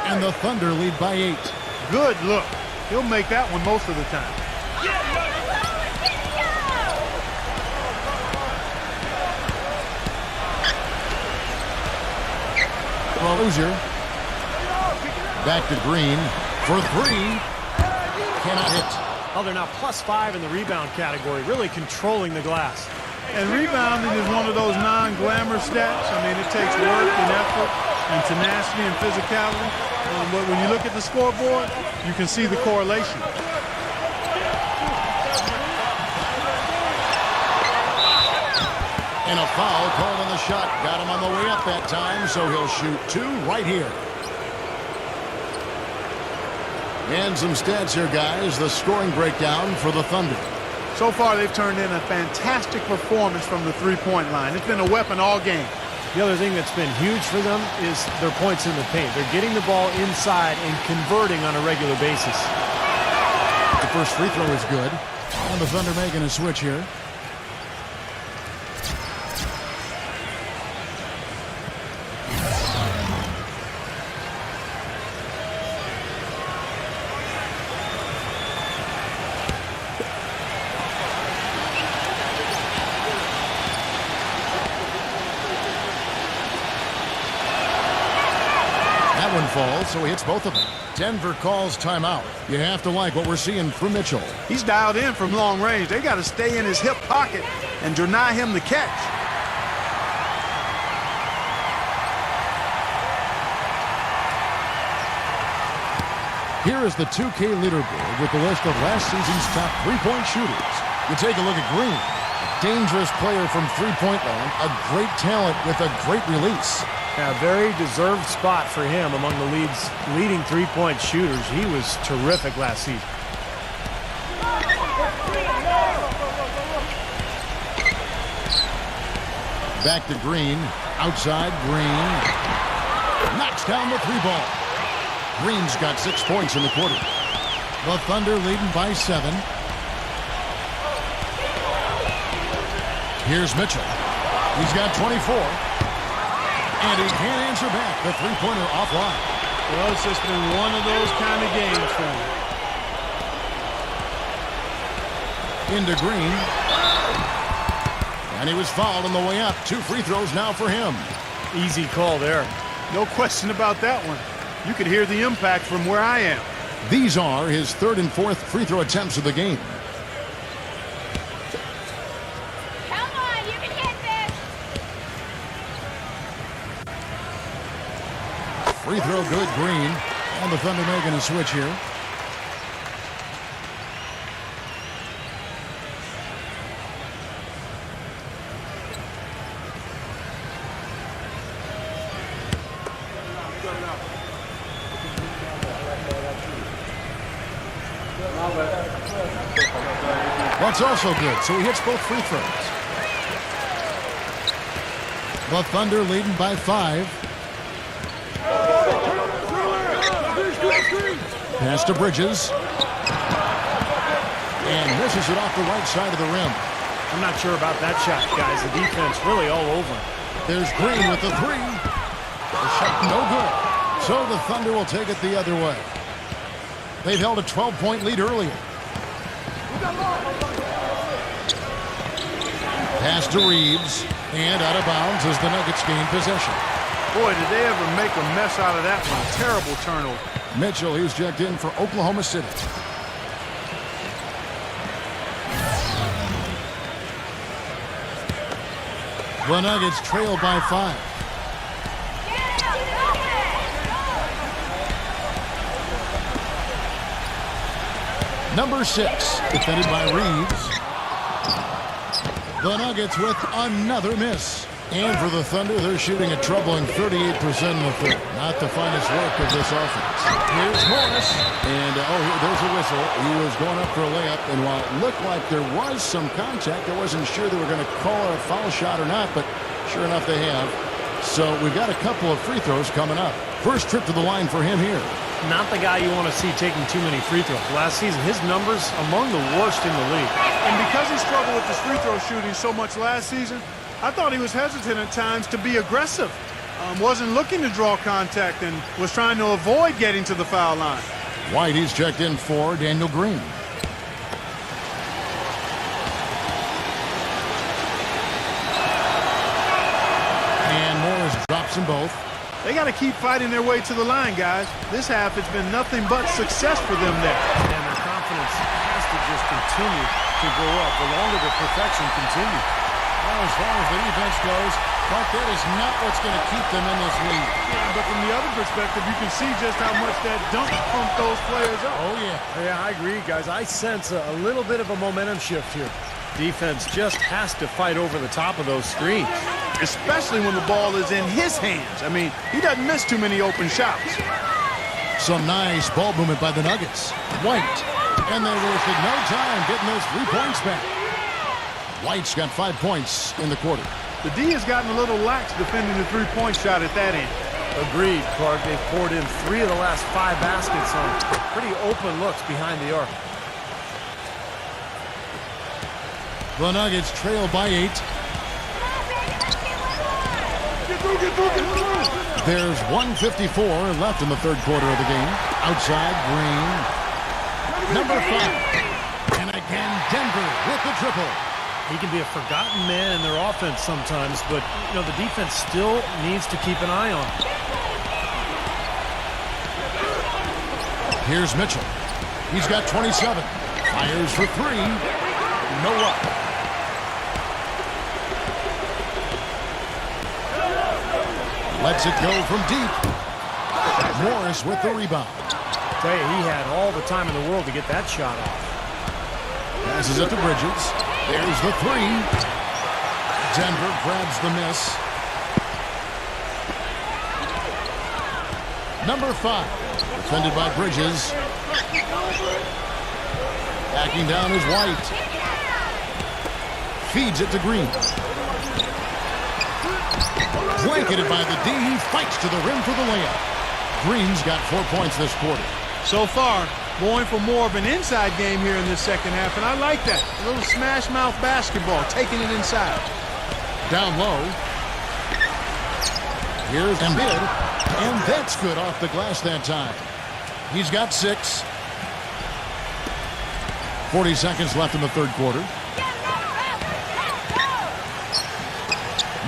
And the Thunder lead by 8. Good look. He'll make that one most of the time. Rozier. Back to Green for 3. Cannot hit. Oh, they're now +5 in the rebound category, really controlling the glass. And rebounding is one of those non-glamour stats. I mean, it takes work and effort and tenacity and physicality. But when you look at the scoreboard, you can see the correlation. And a foul called on the shot. Got him on the way up that time, so he'll shoot 2 right here. And some stats here, guys. The scoring breakdown for the Thunder. So far, they've turned in a fantastic performance from the three-point line. It's been a weapon all game. The other thing that's been huge for them is their points in the paint. They're getting the ball inside and converting on a regular basis. The first free throw is good. And the Thunder making a switch here. One falls, so he hits both of them. Denver calls timeout. You have to like what we're seeing from Mitchell. He's dialed in from long range. They got to stay in his hip pocket and deny him the catch. Here is the 2K leaderboard with the list of last season's top three-point shooters. You take a look at Green. Dangerous player from three-point land. A great talent with a great release. A very deserved spot for him among the league's leading three-point shooters. He was terrific last season. Back to Green. Outside, Green. Knocks down the 3-ball. Green's got 6 points in the quarter. The Thunder leading by 7. Here's Mitchell. He's got 24. And he can't answer back. The three-pointer offline. Well, it's just been one of those kind of games for him. Into Green. And he was fouled on the way up. 2 free throws now for him. Easy call there. No question about that one. You could hear the impact from where I am. These are his 3rd and 4th free throw attempts of the game. Free throw good, Green. And the Thunder making a switch here. That's also good, so he hits both free throws. The Thunder leading by 5. Pass to Bridges. And misses it off the right side of the rim. I'm not sure about that shot, guys. The defense really all over. There's Green with the 3. The shot no good. So the Thunder will take it the other way. They've held a 12-point lead earlier. Pass to Reeves. And out of bounds as the Nuggets gain possession. Boy, did they ever make a mess out of that one. Terrible turnover. Mitchell, he's checked in for Oklahoma City. The Nuggets trail by 5. Number 6, defended by Reeves. The Nuggets with another miss. And for the Thunder, they're shooting a troubling 38% in the third. Not the finest work of this offense. Here's Morris. And, there's a whistle. He was going up for a layup. And while it looked like there was some contact, I wasn't sure they were going to call a foul shot or not. But sure enough, they have. So we've got a couple of free throws coming up. First trip to the line for him here. Not the guy you want to see taking too many free throws. Last season, his numbers among the worst in the league. And because he struggled with his free throw shooting so much last season, I thought he was hesitant at times to be aggressive. Wasn't looking to draw contact and was trying to avoid getting to the foul line. White, he's checked in for Daniel Green. And Morris drops them both. They got to keep fighting their way to the line, guys. This half has been nothing but success for them there. And their confidence has to just continue to go up the longer the perfection continues. Well, as far as the defense goes, Clark, that is not what's going to keep them in this league. Yeah, but from the other perspective, you can see just how much that dunk pumped those players up. Oh, yeah. Yeah, I agree, guys. I sense a little bit of a momentum shift here. Defense just has to fight over the top of those screens. Especially when the ball is in his hands. I mean, he doesn't miss too many open shots. Some nice ball movement by the Nuggets. White. And they wasted no time getting those 3 points back. White's got 5 points in the quarter. The D has gotten a little lax defending the three-point shot at that end. Agreed, Clark. They've poured in 3 of the last 5 baskets on pretty open looks behind the arc. The Nuggets trail by 8. There's 1:54 left in the third quarter of the game. Outside, Green. Number 5. And again, Denver with the triple. He can be a forgotten man in their offense sometimes, but, the defense still needs to keep an eye on him. Here's Mitchell. He's got 27. Fires for 3. No up. Lets it go from deep. Morris with the rebound. Tell you, he had all the time in the world to get that shot off. Passes it to Bridges. There's the 3. Denver grabs the miss. Number 5. Defended by Bridges. Backing down is White. Feeds it to Green. Blanketed by the D. He fights to the rim for the layup. Green's got 4 points this quarter. So far, going for more of an inside game here in this second half, and I like that. A little smash mouth basketball, taking it inside. Down low. Here's Embiid, and that's good off the glass that time. He's got 6. 40 seconds left in the third quarter.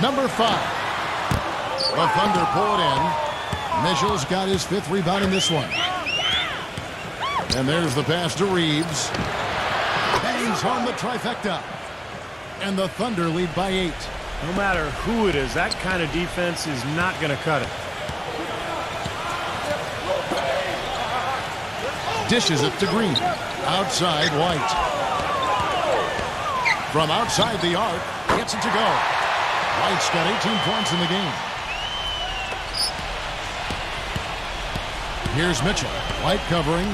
Number 5. The Thunder pull it in. Mitchell's got his 5th rebound in this one. And there's the pass to Reeves. Bangs home the trifecta. And the Thunder lead by 8. No matter who it is, that kind of defense is not going to cut it. Dishes it to Green. Outside, White. From outside the arc, gets it to go. White's got 18 points in the game. Here's Mitchell. White covering.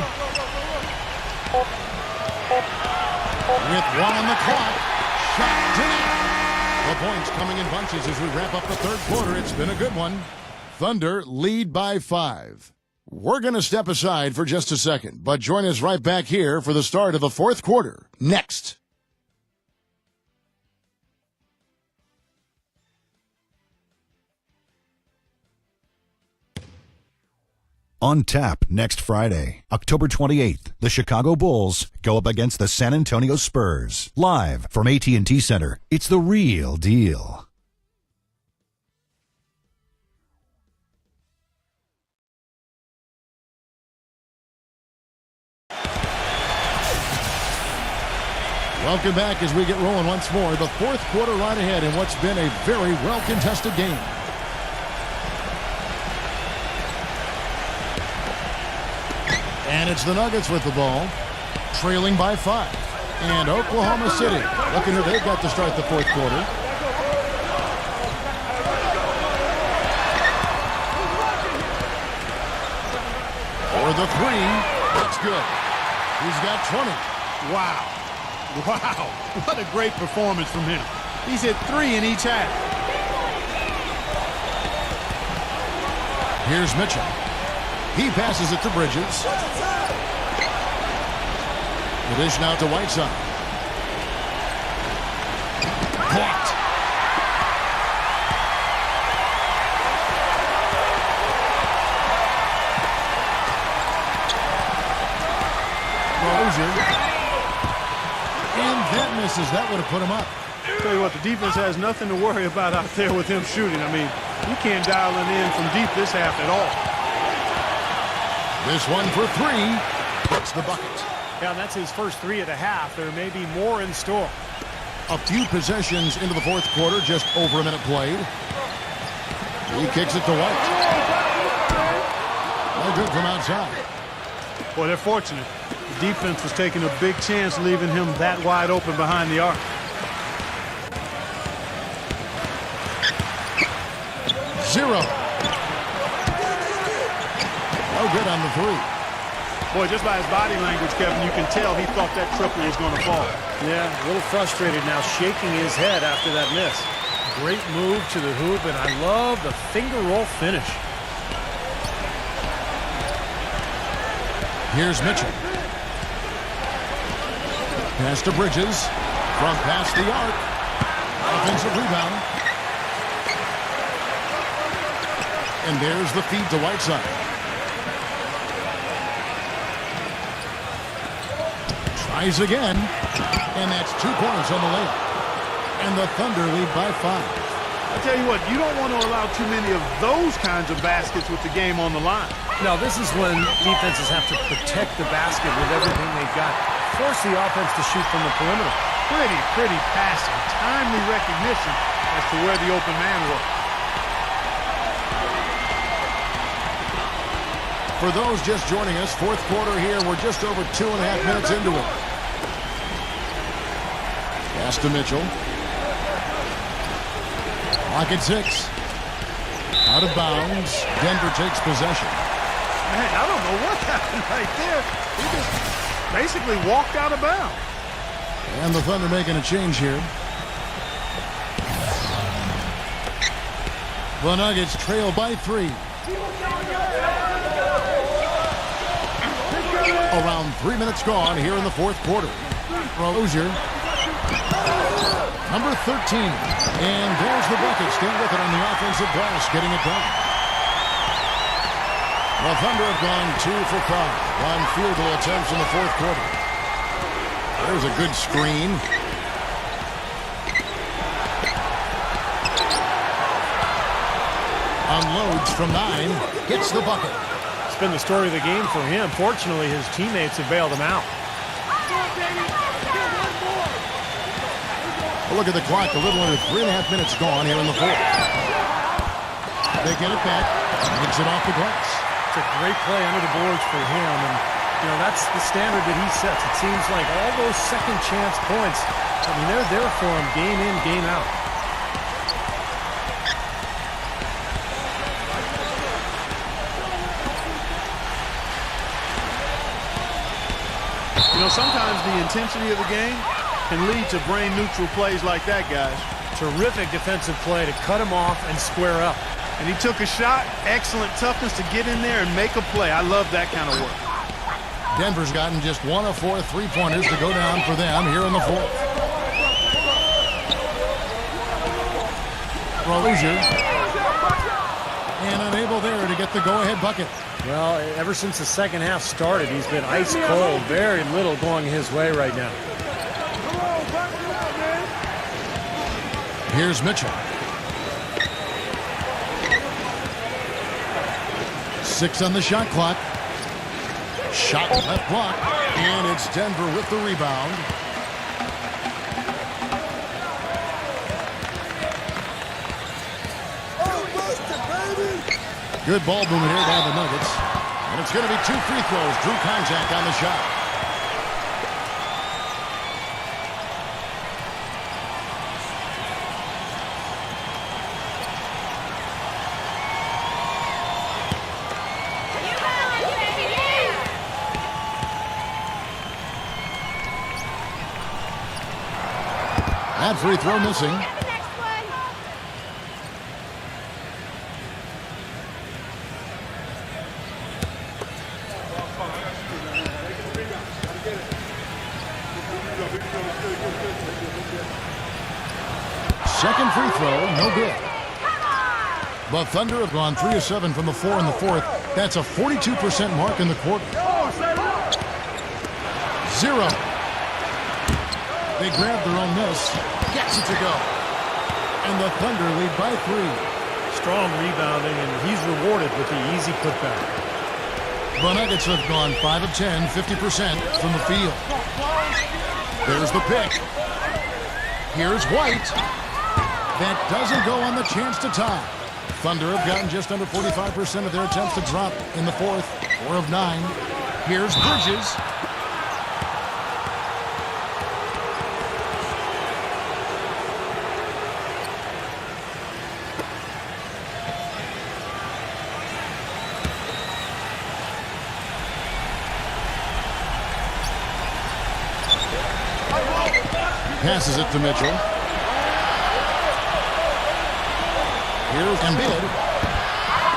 With 1 on the clock. Shot to net. The points coming in bunches as we wrap up the third quarter. It's been a good one. Thunder lead by 5. We're going to step aside for just a second, but join us right back here for the start of the fourth quarter. Next. On tap next Friday, October 28th, the Chicago Bulls go up against the San Antonio Spurs. Live from AT&T Center, it's the real deal. Welcome back as we get rolling once more. The fourth quarter right ahead in what's been a very well-contested game. And it's the Nuggets with the ball, trailing by 5. And Oklahoma City looking who they've got to start the fourth quarter. For the 3, that's good. He's got 20. Wow. Wow. What a great performance from him. He's hit 3 in each half. Here's Mitchell. He passes it to Bridges. The dish now to Whiteside. Blocked. And that misses. That would have put him up. Tell you what, the defense has nothing to worry about out there with him shooting. I mean, you can't dial it in from deep this half at all. This one for 3. Puts the bucket. Yeah, that's his first 3 of the half. There may be more in store. A few possessions into the fourth quarter, just over a minute played. He kicks it to White. No good from outside. Boy, they're fortunate. The defense was taking a big chance leaving him that wide open behind the arc. Zero. No good on the 3. Boy, just by his body language, Kevin, you can tell he thought that triple was going to fall. Yeah, a little frustrated now, shaking his head after that miss. Great move to the hoop, and I love the finger roll finish. Here's Mitchell. Pass to Bridges. From past the arc. Offensive rebound. And there's the feed to Whiteside. Tries again. And that's 2 points on the layup. And the Thunder lead by 5. I tell you what, you don't want to allow too many of those kinds of baskets with the game on the line. Now, this is when defenses have to protect the basket with everything they've got. Force the offense to shoot from the perimeter. Pretty passing. Timely recognition as to where the open man was. For those just joining us, fourth quarter here. We're just over 2.5 minutes into it. Pass to Mitchell. Clock at 6. Out of bounds. Denver takes possession. Man, I don't know what happened right there. He just basically walked out of bounds. And the Thunder making a change here. The Nuggets trail by 3. Around 3 minutes gone here in the fourth quarter. Rozier. Number 13. And there's the bucket. Stay with it on the offensive glass, getting it done. The Thunder have gone 2 for 5 on field goal attempts in the fourth quarter. There's a good screen. Unloads from 9. Gets the bucket. It's been the story of the game for him. Fortunately, his teammates have bailed him out. Well, look at the clock. A little under 3.5 minutes gone here in the fourth. They get it back. Makes it off the glass. It's a great play under the boards for him, and that's the standard that he sets. It seems like all those second chance points, I mean, they're there for him game in, game out. Sometimes the intensity of the game can lead to brain-neutral plays like that, guys. Terrific defensive play to cut him off and square up. And he took a shot. Excellent toughness to get in there and make a play. I love that kind of work. Denver's gotten just 1 of 4 3-pointers to go down for them here in the fourth. Rozier. And unable there to get the go-ahead bucket. Well, ever since the second half started, he's been ice cold. Very little going his way right now. Here's Mitchell. 6 on the shot clock. Shot left block. And it's Denver with the rebound. Good ball movement here by the Nuggets. And it's going to be 2 free throws. Drew contact on the shot. That free throw missing. Second free throw, no good. But Thunder have gone 3 of 7 from the floor in the fourth. That's a 42% mark in the quarter. 0. They grab their own miss. Gets it to go. And the Thunder lead by 3. Strong rebounding, and he's rewarded with the easy putback. The Nuggets have gone 5 of 10, 50% from the field. There's the pick. Here's White. That doesn't go on the chance to tie. Thunder have gotten just under 45% of their attempts to drop in the fourth. 4 of 9. Here's Bridges. Passes it to Mitchell. Here's Embiid.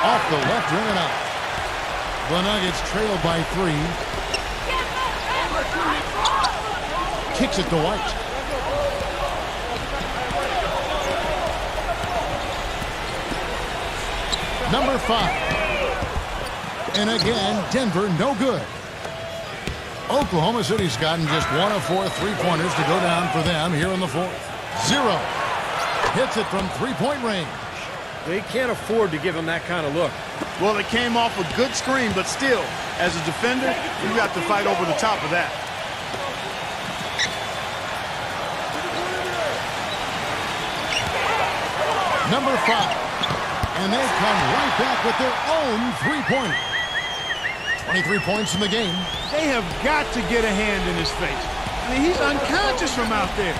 Off the left rim and out. The Nuggets trail by 3. Kicks it to White. Number 5. And again, Denver no good. Oklahoma City's gotten just 1 of 4 3-pointers to go down for them here in the fourth. 0. Hits it from 3-point range. They can't afford to give him that kind of look. Well, it came off a good screen, but still, as a defender, you have to fight over the top of that. Number 5. And they come right back with their own 3-pointer. 23 points in the game. They have got to get a hand in his face. I mean, he's unconscious from out there.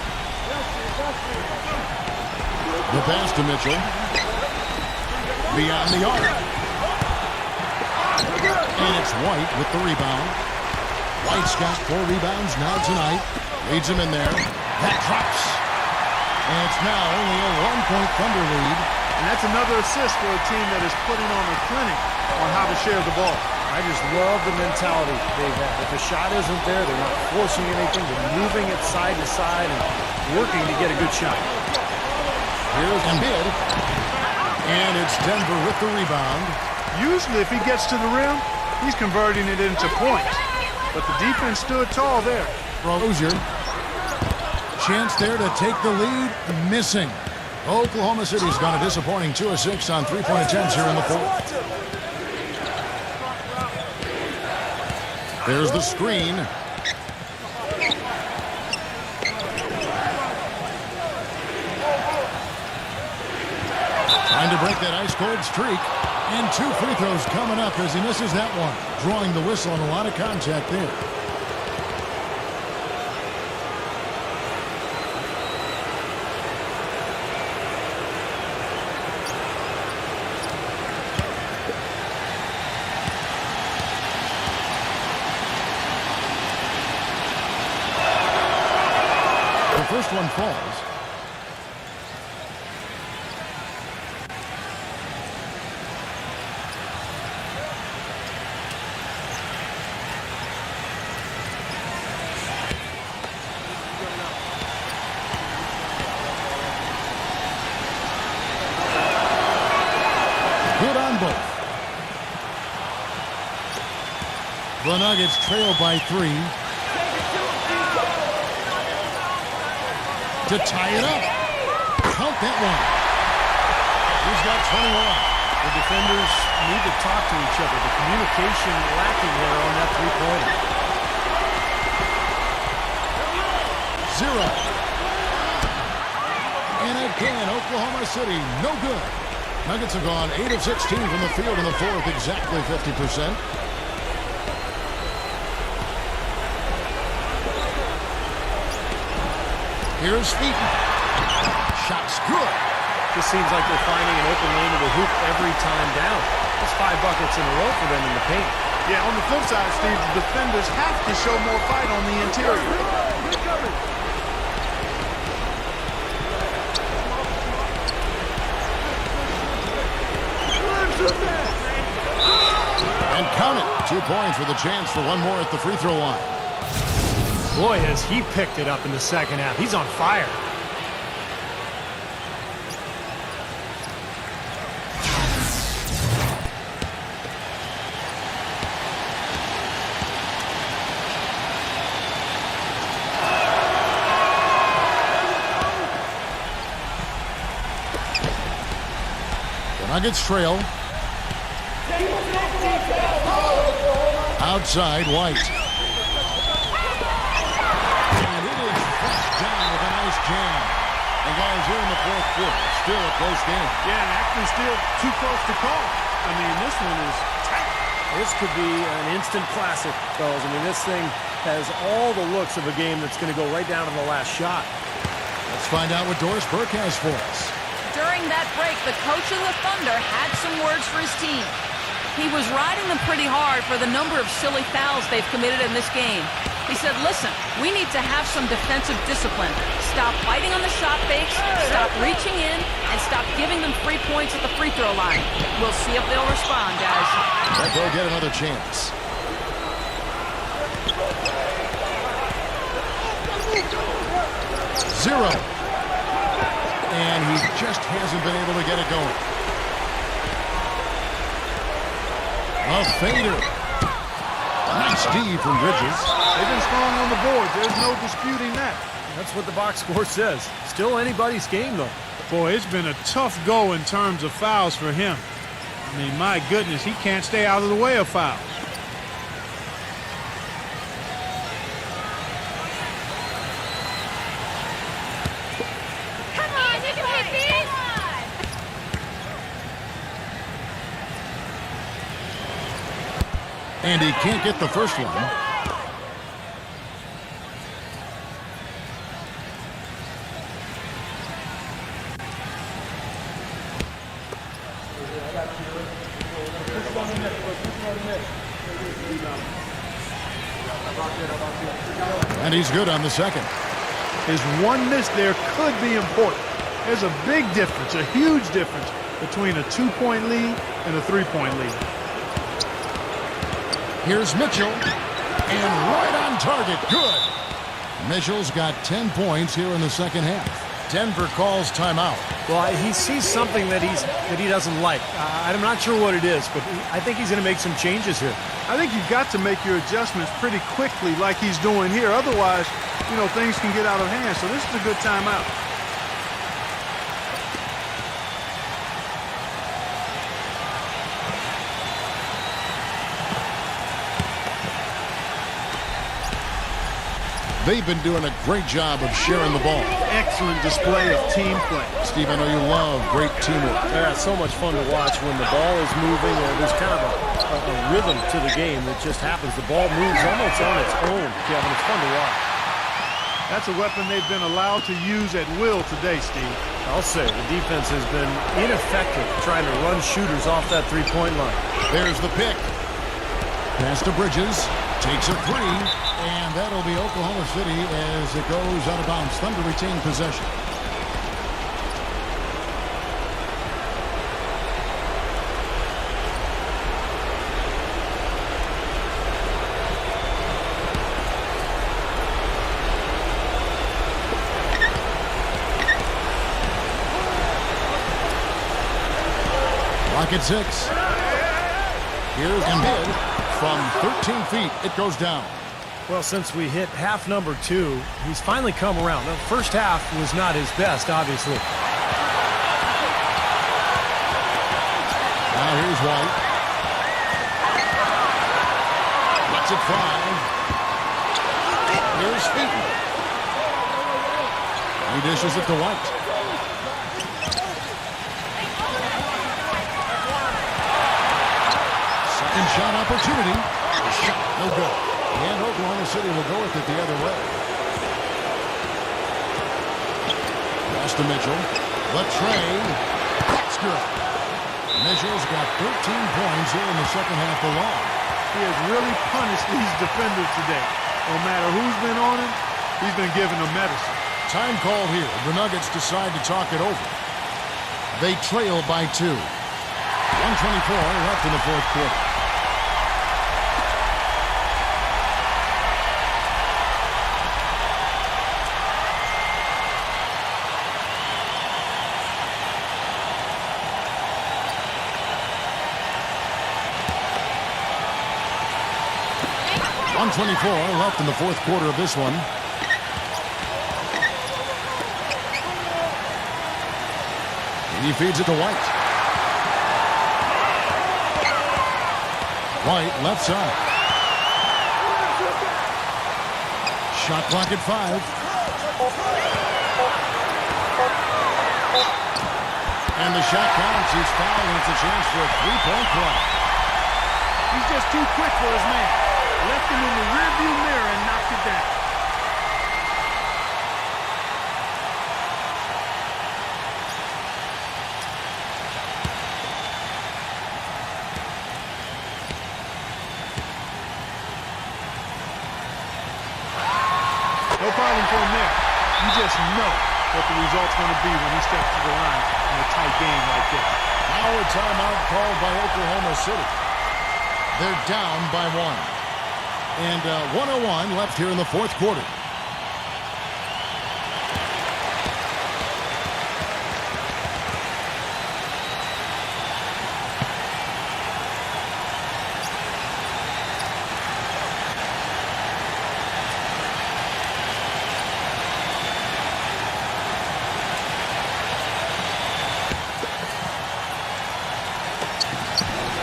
The pass to Mitchell. Beyond the arc. And it's White with the rebound. White's got 4 rebounds now tonight. Leads him in there. That drops. And it's now only a 1-point Thunder lead. And that's another assist for a team that is putting on a clinic on how to share the ball. I just love the mentality they've had. If the shot isn't there, they're not forcing anything. They're moving it side to side and working to get a good shot. Here's Embiid. And it's Denver with the rebound. Usually if he gets to the rim, he's converting it into points. But the defense stood tall there. Rozier. Chance there to take the lead. Missing. Oklahoma City's gone a disappointing 2 of 6 on 3-point attempts here in the fourth. There's the screen. Trying to break that ice-cold streak. And 2 free throws coming up as he misses that one. Drawing the whistle and a lot of contact there. First one falls. Good on both. The Nuggets trail by 3. To tie it up. Count that one. He's got 21. The defenders need to talk to each other. The communication lacking there on that 3-pointer. 0. And again, Oklahoma City, no good. Nuggets have gone 8 of 16 from the field in the fourth, exactly 50%. Here's Featon. Shot's good. Just seems like they're finding an open lane to the hoop every time down. That's 5 buckets in a row for them in the paint. Yeah, on the flip side, Steve, the defenders have to show more fight on the interior. And count it. 2 points with a chance for one more at the free throw line. Boy, has he picked it up in the second half. He's on fire. The Nuggets trail. Outside, White. And it is flushed down with a nice jam. And guys, here in the fourth quarter, still a close game. Yeah, and actually still too close to call. I mean, this one is tight. This could be an instant classic, fellas. I mean, this thing has all the looks of a game that's going to go right down to the last shot. Let's find out what Doris Burke has for us. During that break, the coach of the Thunder had some words for his team. He was riding them pretty hard for the number of silly fouls they've committed in this game. He said, listen, we need to have some defensive discipline. Stop fighting on the shot fakes, stop reaching in, and stop giving them 3 points at the free throw line. We'll see if they'll respond, guys. But they'll get another chance. Zero. And he just hasn't been able to get it going. A fader. Nice D from Bridges. They've been strong on the board. There's no disputing that. That's what the box score says. Still anybody's game, though. Boy, it's been a tough go in terms of fouls for him. I mean, my goodness, he can't stay out of the way of fouls. Come on, you can hit these! And he can't get the first one. And he's good on the second. His one miss there could be important. There's a big difference, a huge difference between a 2-point lead and a 3-point lead. Here's Mitchell. And right on target. Good. Mitchell's got 10 points here in the second half. Denver calls timeout. Well, he sees something that he doesn't like. I'm not sure what it is, but I think he's going to make some changes here. I think you've got to make your adjustments pretty quickly like he's doing here. Otherwise, you know, things can get out of hand. So this is a good timeout. They've been doing a great job of sharing the ball. Excellent display of team play. Steve, I know you love great teamwork. Yeah, it's so much fun to watch when the ball is moving. There's kind of a rhythm to the game that just happens. The ball moves almost on its own, Kevin. It's fun to watch. That's a weapon they've been allowed to use at will today, Steve. I'll say the defense has been ineffective trying to run shooters off that three-point line. There's the pick. Pass to Bridges. Takes a three. And that'll be Oklahoma City as it goes out of bounds. Thunder retain possession. Clock at 6. Here's Embiid from 13 feet. It goes down. Well, since we hit half number 2, he's finally come around. The first half was not his best, obviously. Now here's White. Gets it 5. Here's Featon. He dishes it to White. Second shot opportunity. The shot, no good. And Oklahoma City will go with it the other way. Pass to Mitchell. Latrey. That's good. Mitchell's got 13 points here in the second half alone. He has really punished these defenders today. No matter who's been on him, he's been giving them medicine. Time called here. The Nuggets decide to talk it over. They trail by 2. 1:24 left in the fourth quarter. .24 left in the fourth quarter of this one. He feeds it to White. White, left side. Shot clock at 5. And the shot counts. He's fouled, and it's a chance for a three-point play. He's just too quick for his man. Left him in the rearview mirror and knocked it down. No problem for him there. You just know what the result's going to be when he steps to the line in a tight game like this. Now a timeout called by Oklahoma City. They're down by 1. And 1:01 left here in the fourth quarter.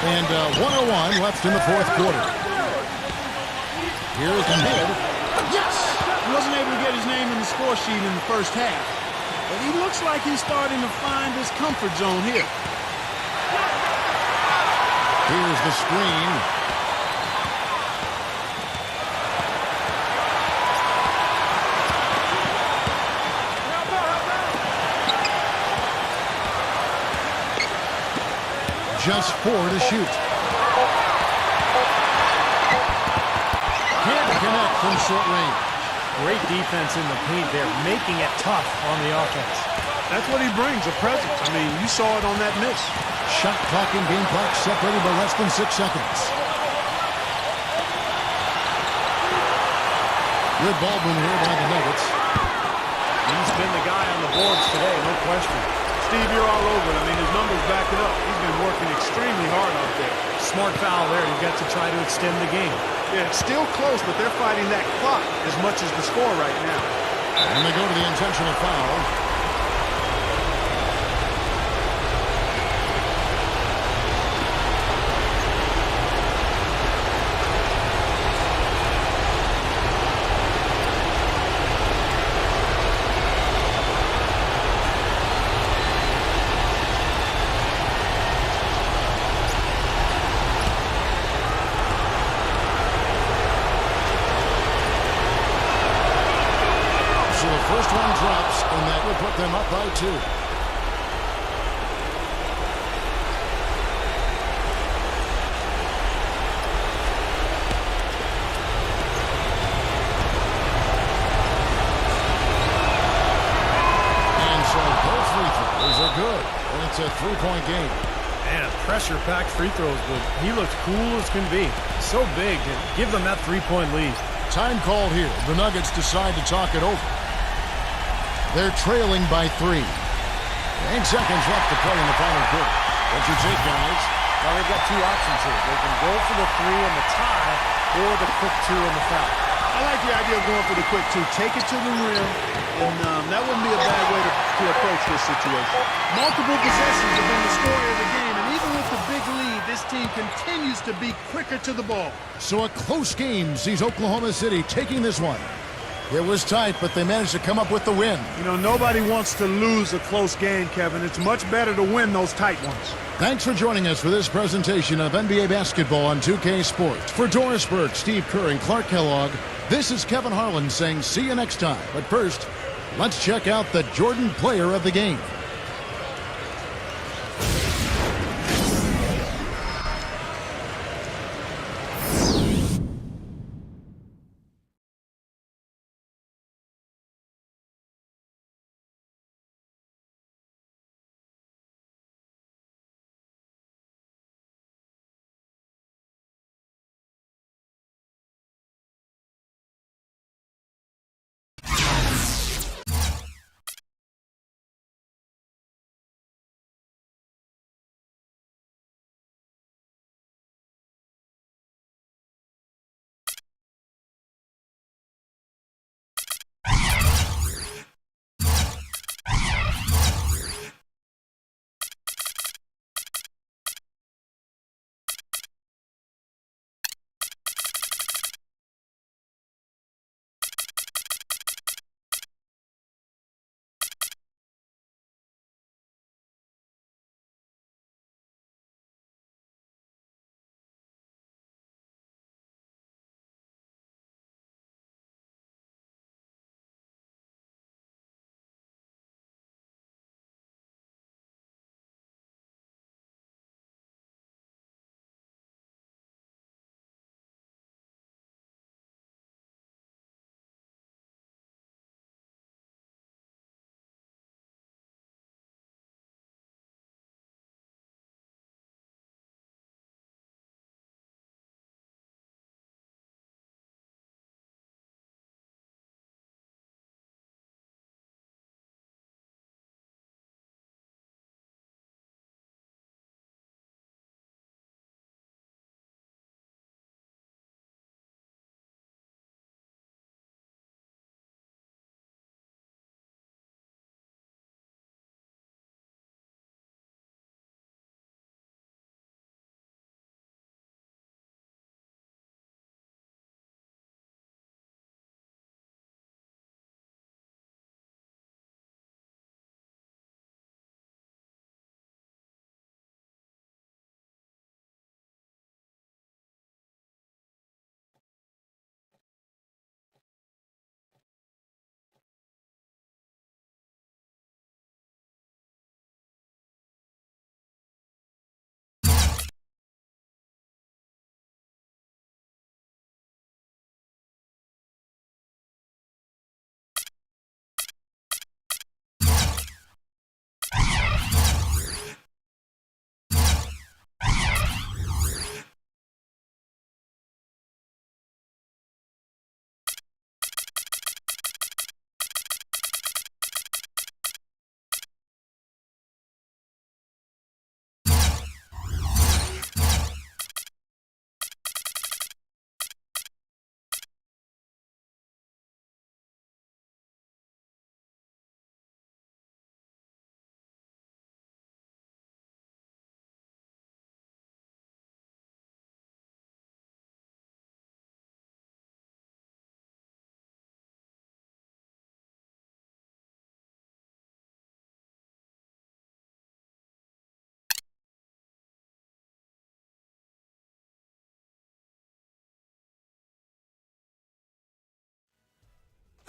And 1:01 left in the fourth quarter. Here's the mid. Yes! He wasn't able to get his name in the score sheet in the first half. But he looks like he's starting to find his comfort zone here. Here's the screen. Just 4 to shoot. Can't connect from short range. Great defense in the paint there, making it tough on the offense. That's what he brings, a presence. I mean, you saw it on that miss. Shot clock and game clock separated by less than 6 seconds. Good ball movement here by the Nuggets. He's been the guy on the boards today, no question. Steve, you're all over it. I mean, his numbers back it up. He's been working extremely hard out there. Smart foul there. You've got to try to extend the game. Yeah, it's still close, but they're fighting that clock as much as the score right now. And they go to the intentional foul. First one drops, and that will put them up by 2. And so both free throws are good, and it's a 3-point game. Man, pressure-packed free throws, but he looks cool as can be. So big to give them that 3-point lead. Time called here. The Nuggets decide to talk it over. They're trailing by 3. 8 seconds left to play in the final quarter. What's your take, guys? Well, they've got 2 options here. They can go for the 3 and the tie, or the quick 2 and the foul. I like the idea of going for the quick 2. Take it to the rim, and that wouldn't be a bad way to approach this situation. Multiple possessions have been the story of the game, and even with the big lead, this team continues to be quicker to the ball. So a close game sees Oklahoma City taking this one. It was tight, but they managed to come up with the win. You know, nobody wants to lose a close game, Kevin. It's much better to win those tight ones. Thanks for joining us for this presentation of NBA basketball on 2K Sports. For Doris Burke, Steve Kerr, and Clark Kellogg, this is Kevin Harlan saying see you next time. But first, let's check out the Jordan player of the game.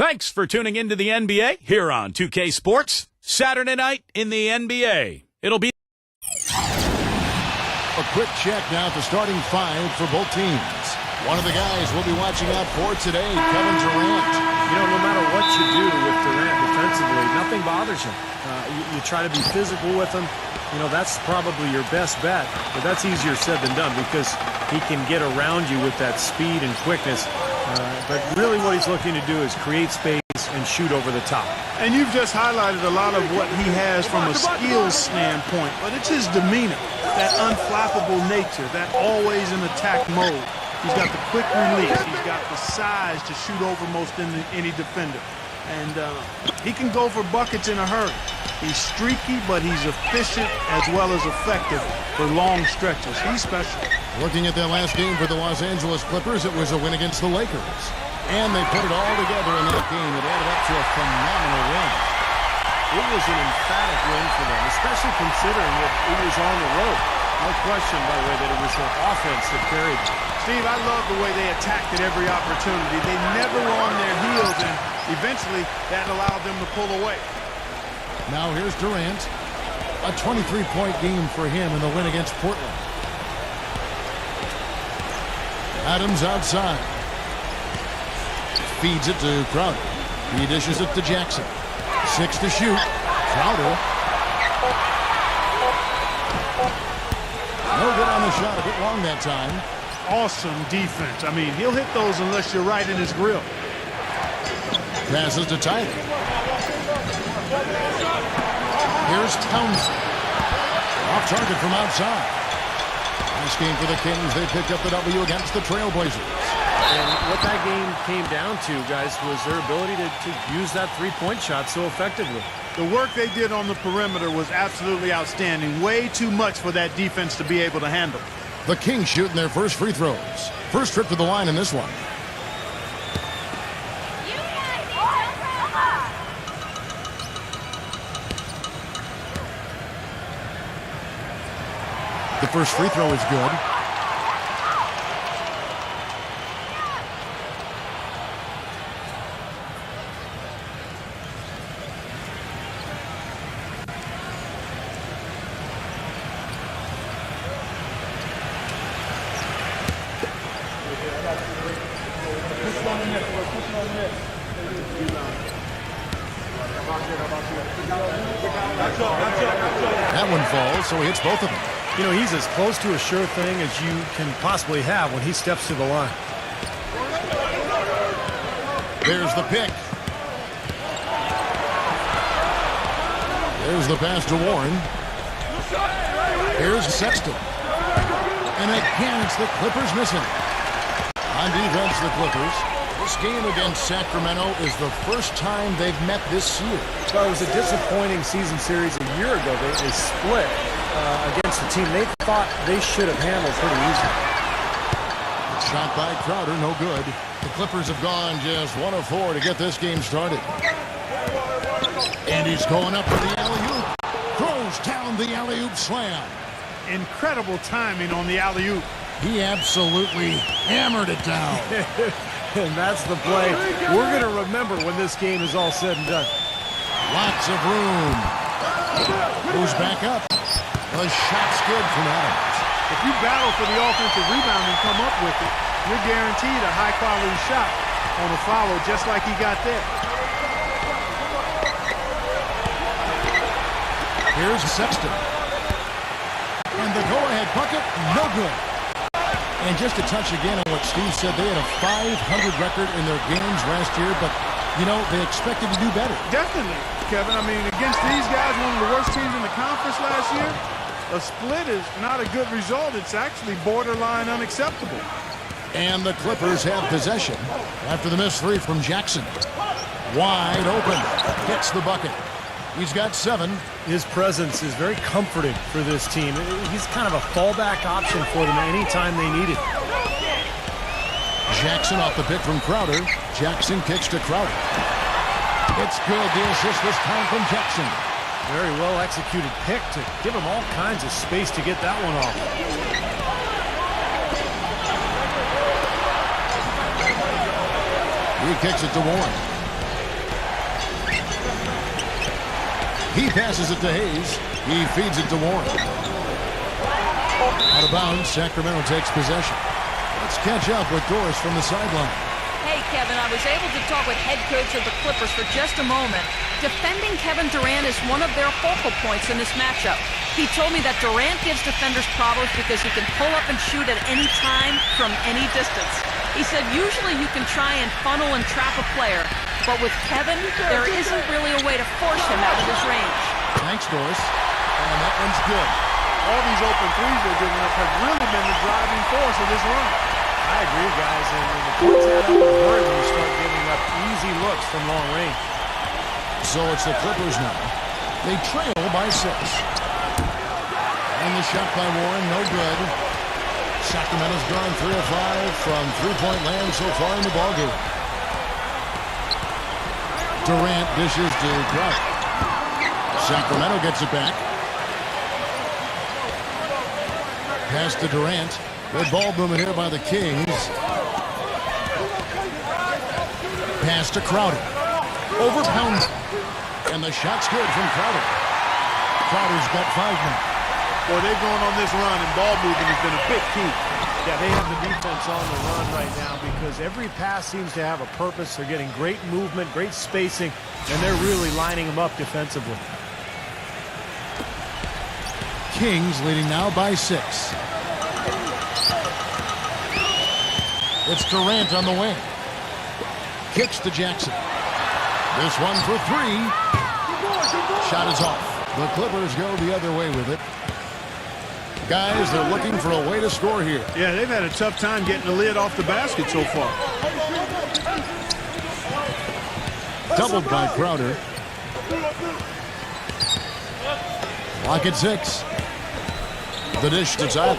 Thanks for tuning into the NBA here on 2K Sports. Saturday night in the NBA. It'll be A quick check now at the starting five for both teams. One of the guys we'll be watching out for today, Kevin Durant. You know, no matter what you do with Durant defensively, nothing bothers him. You try to be physical with him. You know, that's probably your best bet. But that's easier said than done because he can get around you with that speed and quickness. But really what he's looking to do is create space and shoot over the top. And you've just highlighted a lot of what he has from a skills standpoint, but it's his demeanor, that unflappable nature, that always in attack mode. He's got the quick release. He's got the size to shoot over most any defender. And he can go for buckets in a hurry. He's streaky, but he's efficient as well as effective for long stretches. He's special. Looking at their last game for the Los Angeles Clippers, it was a win against the Lakers. And they put it all together in that game. It added up to a phenomenal win. It was an emphatic win for them, especially considering that it was on the road. No question, by the way, that it was the offense that carried them. Steve, I love the way they attacked at every opportunity. They never were on their heels, and eventually that allowed them to pull away. Now here's Durant. A 23-point game for him in the win against Portland. Adams outside. Feeds it to Crowder. He dishes it to Jackson. 6 to shoot. Crowder. No good on the shot. A bit long that time. Awesome defense. I mean, he'll hit those unless you're right in his grill. Passes to Tyler. Here's Townsend. Off target from outside. Nice game for the Kings. They picked up the W against the Trailblazers. And what that game came down to, guys, was their ability to use that three-point shot so effectively. The work they did on the perimeter was absolutely outstanding. Way too much for that defense to be able to handle. The Kings shooting their first free throws. First trip to the line in this one. The first free throw is good. That one falls, so he hits both of them. You know, he's as close to a sure thing as you can possibly have when he steps to the line. There's the pick. There's the pass to Warren. Here's Sexton. And again, it's the Clippers missing. On defense, the Clippers. This game against Sacramento is the first time they've met this year. Well, it was a disappointing season series a year ago. They split against the team they thought they should have handled pretty easily. Shot by Crowder, no good. The Clippers have gone just 1 of 4 to get this game started. And he's going up for the alley-oop. Throws down the alley-oop slam. Incredible timing on the alley-oop. He absolutely hammered it down. And that's the play we're going to remember when this game is all said and done. Lots of room. Moves back up. The shot's good from Adams. If you battle for the offensive rebound and come up with it, you're guaranteed a high-quality shot on a follow just like he got there. Here's Sexton. And the go-ahead bucket, no good. And just to touch again on what Steve said, they had a 500 record in their games last year, but, you know, they expected to do better. Definitely, Kevin. I mean, against these guys, one of the worst teams in the conference last year, a split is not a good result. It's actually borderline unacceptable. And the Clippers have possession after the missed three from Jackson. Wide open. Hits the bucket. He's got 7. His presence is very comforting for this team. He's kind of a fallback option for them anytime they need it. Jackson off the pick from Crowder. Jackson kicks to Crowder. It's good. The assist this time from Jackson. Very well executed pick to give him all kinds of space to get that one off. He kicks it to Warren. He passes it to Hayes. He feeds it to Warren. Out of bounds, Sacramento takes possession. Let's catch up with Doris from the sideline. Hey, Kevin, I was able to talk with head coach of the Clippers for just a moment. Defending Kevin Durant is one of their focal points in this matchup. He told me that Durant gives defenders problems because he can pull up and shoot at any time from any distance. He said usually you can try and funnel and trap a player, but with Kevin, there isn't really a way to force him out of his range. Thanks, Doris. And that one's good. All these open threes they're giving up have really been the driving force of this run. I agree, guys. And the points add up in a hurry when you start giving up easy looks from long range. So it's the Clippers now. They trail by 6. And the shot by Warren, no good. Sacramento's gone 3 of 5 from three-point land so far in the ballgame. Durant dishes to Crowder. Sacramento gets it back. Pass to Durant. Good ball movement here by the Kings. Pass to Crowder. Overpounds. And the shot's good from Crowder. Crowder's got 5 now. Boy, they've gone on this run, and ball movement has been a big key. Yeah, they have the defense on the run right now because every pass seems to have a purpose. They're getting great movement, great spacing, and they're really lining them up defensively. Kings leading now by 6. It's Durant on the wing. Kicks to Jackson. This one for 3. Shot is off. The Clippers go the other way with it. Guys, they're looking for a way to score here. Yeah, they've had a tough time getting the lid off the basket so far. Doubled by Crowder. Lock at 6. The dish to Tyler.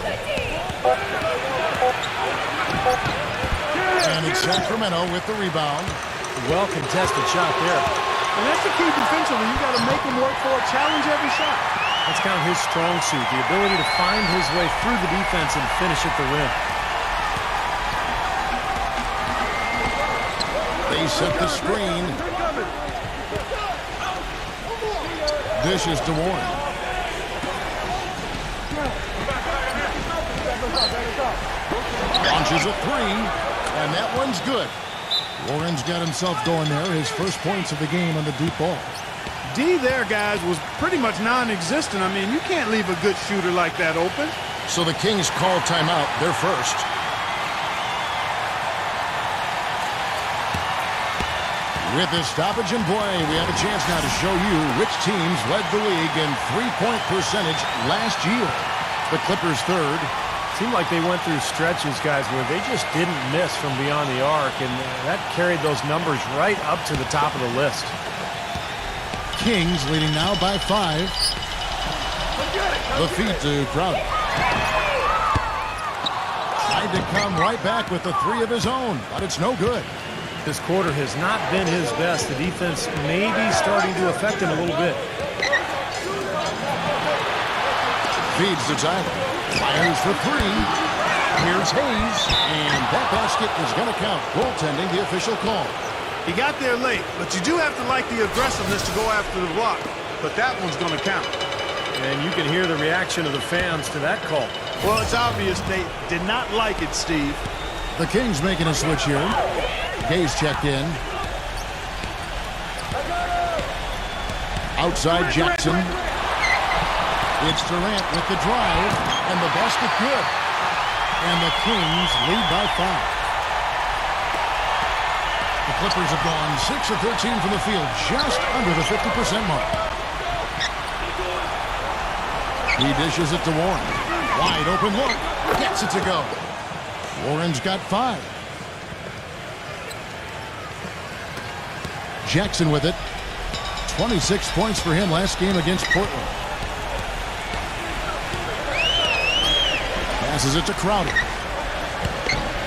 And it's Sacramento with the rebound. Well contested shot there. And that's the key defensively. You got to make him work for it, challenge every shot. That's kind of his strong suit, the ability to find his way through the defense and finish at the rim. They set the screen. Dishes to Warren. Launches a 3, and that one's good. Warren's got himself going there. His first points of the game on the deep ball. D there, guys, was pretty much non-existent. I mean, you can't leave a good shooter like that open. So the Kings call timeout. They're first. With this stoppage and play, we have a chance now to show you which teams led the league in three-point percentage last year. The Clippers third. Seemed like they went through stretches, guys, where they just didn't miss from beyond the arc, and that carried those numbers right up to the top of the list. Kings leading now by 5. The feed to Crowder. Tried to come right back with the 3 of his own, but it's no good. This quarter has not been his best. The defense may be starting to affect him a little bit. Feeds to Tyler. Fires for 3. Here's Hayes, and that basket is going to count. Goaltending, the official call. He got there late, but you do have to like the aggressiveness to go after the block. But that one's going to count. And you can hear the reaction of the fans to that call. Well, it's obvious they did not like it, Steve. The Kings making a switch here. Hayes checked in. Outside Jackson. It's Durant with the drive, and the basket good. And the Kings lead by 5. The Clippers have gone 6 of 13 from the field, just under the 50% mark. He dishes it to Warren. Wide open look. Gets it to go. Warren's got 5. Jackson with it. 26 points for him last game against Portland. Passes it to Crowder.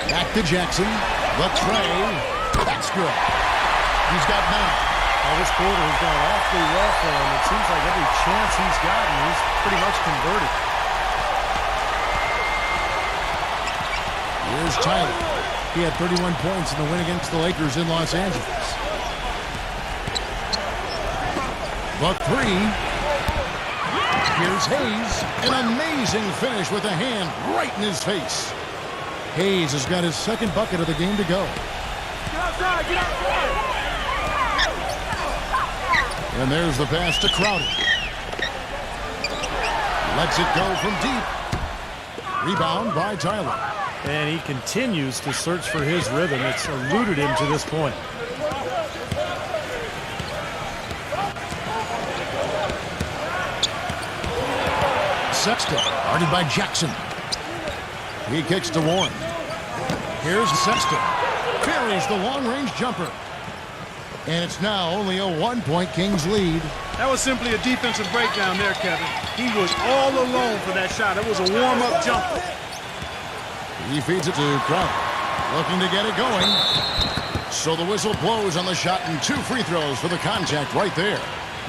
Back to Jackson. The tray. That's good. He's got 9. Well, this quarter has gone awfully well for him. It seems like every chance he's gotten, he's pretty much converted. Here's Tyler. He had 31 points in the win against the Lakers in Los Angeles. The 3. Here's Hayes. An amazing finish with a hand right in his face. Hayes has got his second bucket of the game to go. Get outside, get outside. And there's the pass to Crowder. Lets it go from deep. Rebound by Tyler. And he continues to search for his rhythm. It's eluded him to this point. Sexton, guarded by Jackson. He kicks to Warren. Here's Sexton. Buries the long-range jumper. And it's now only a 1-point Kings lead. That was simply a defensive breakdown there, Kevin. He was all alone for that shot. It was a warm-up jumper. He feeds it to Crowder. Looking to get it going. So the whistle blows on the shot and 2 free throws for the contact right there.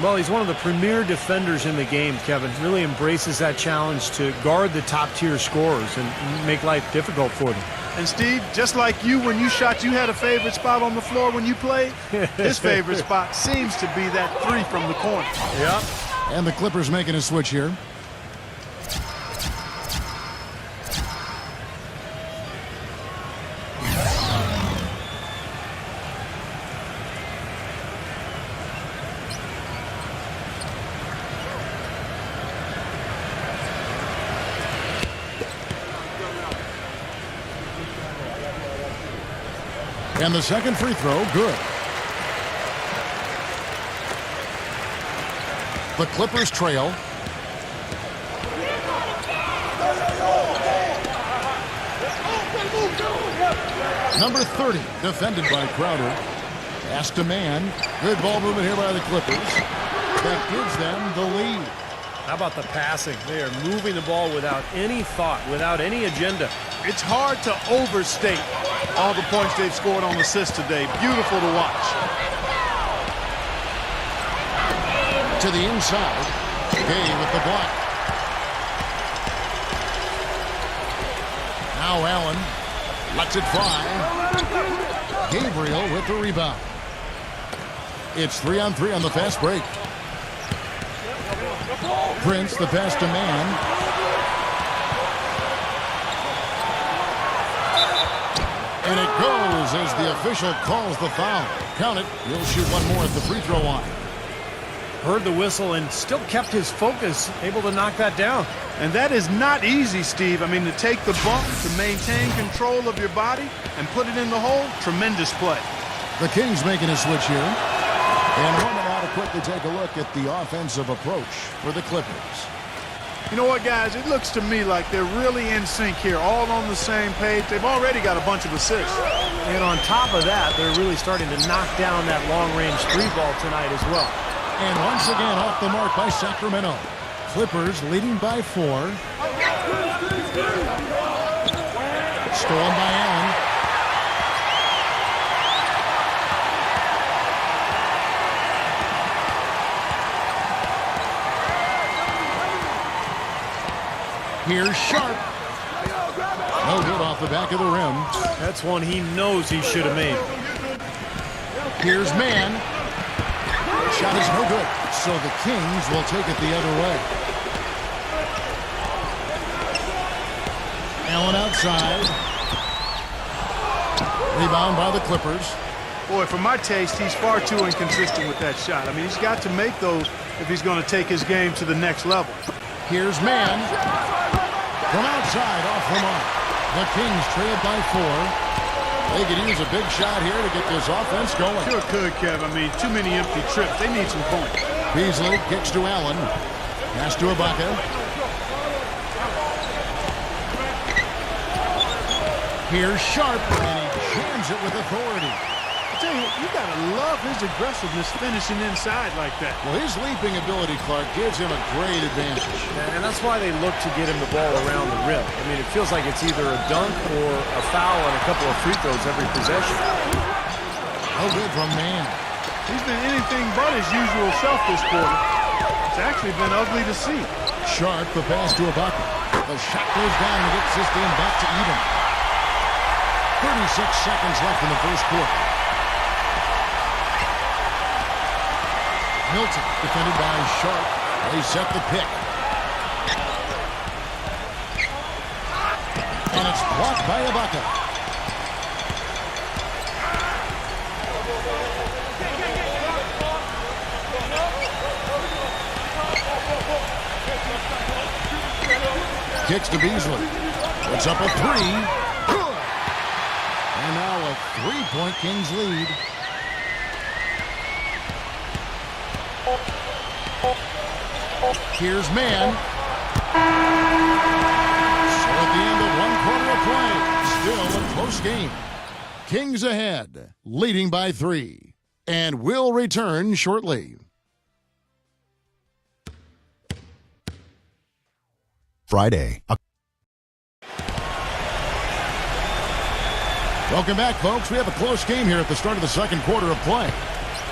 Well, he's one of the premier defenders in the game, Kevin. Really embraces that challenge to guard the top-tier scorers and make life difficult for them. And, Steve, just like you, when you shot, you had a favorite spot on the floor when you played. His favorite spot seems to be that 3 from the corner. Yep. And the Clippers making a switch here. And the second free throw, good. The Clippers trail. Number 30, defended by Crowder. Pass to man. Good ball movement here by the Clippers. That gives them the lead. How about the passing? They are moving the ball without any thought, without any agenda. It's hard to overstate all the points they've scored on assists today. Beautiful to watch. To the inside. Gay with the block. Now Allen lets it fly. Gabriel with the rebound. It's 3-on-3 on the fast break. Prince, the pass to man. And it goes as the official calls the foul. Count it. He'll shoot one more at the free throw line. Heard the whistle and still kept his focus, able to knock that down. And that is not easy, Steve. I mean, to take the bump, to maintain control of your body, and put it in the hole, tremendous play. The Kings making a switch here. And a moment now to quickly take a look at the offensive approach for the Clippers. You know what, guys? It looks to me like they're really in sync here, all on the same page. They've already got a bunch of assists. And on top of that, they're really starting to knock down that long-range 3-ball tonight as well. And once again off the mark by Sacramento. Clippers leading by 4. Stolen by Allen. Here's Sharp. No good off the back of the rim. That's one he knows he should have made. Here's man. Shot is no good. So the Kings will take it the other way. Allen outside. Rebound by the Clippers. Boy, for my taste, he's far too inconsistent with that shot. I mean, he's got to make those if he's going to take his game to the next level. Here's man. From outside, off the mark. The Kings trailed by 4. They could use a big shot here to get this offense going. Sure could, Kev. I mean, too many empty trips. They need some points. Beasley kicks to Allen. Pass to Ibaka. Here's Sharp, and he jams it with authority. I tell you, you got to love his aggressiveness finishing inside like that. Well, his leaping ability, Clark, gives him a great advantage. And that's why they look to get him the ball around the rim. I mean, it feels like it's either a dunk or a foul and a couple of free throws every possession. No good from man. He's been anything but his usual self this quarter. It's actually been ugly to see. Sharp, the pass to Ibaka. The shot goes down and gets this game back to even. 36 seconds left in the first quarter. Milton, defended by Sharp. They set the pick. And it's blocked by Ibaka. Kicks to Beasley. It's up a 3. Good. And now a 3-point Kings lead. Here's man. So at the end of 1 quarter of play, still a close game. Kings ahead, leading by 3. And will return shortly. Friday. Welcome back, folks. We have a close game here at the start of the second quarter of play.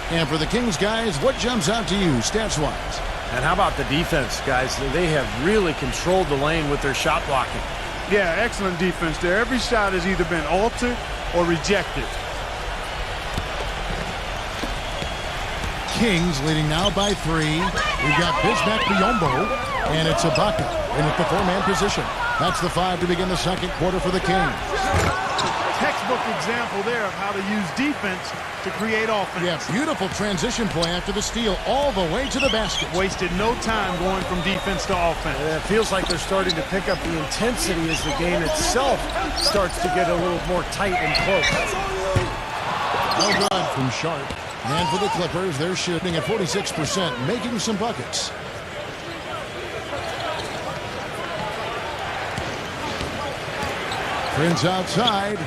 And for the Kings, guys, what jumps out to you stats-wise? And how about the defense, guys? They have really controlled the lane with their shot blocking. Yeah, excellent defense there. Every shot has either been altered or rejected. Kings leading now by 3. We've got Bismack Biyombo, and it's Ibaka in at the 4-man position. That's the 5 to begin the second quarter for the Kings. Textbook example there of how to use defense to create offense. Yeah, beautiful transition play after the steal all the way to the basket. Wasted no time going from defense to offense. It feels like they're starting to pick up the intensity as the game itself starts to get a little more tight and close. No good from Sharp. And for the Clippers, they're shooting at 46%, making some buckets. Prince outside.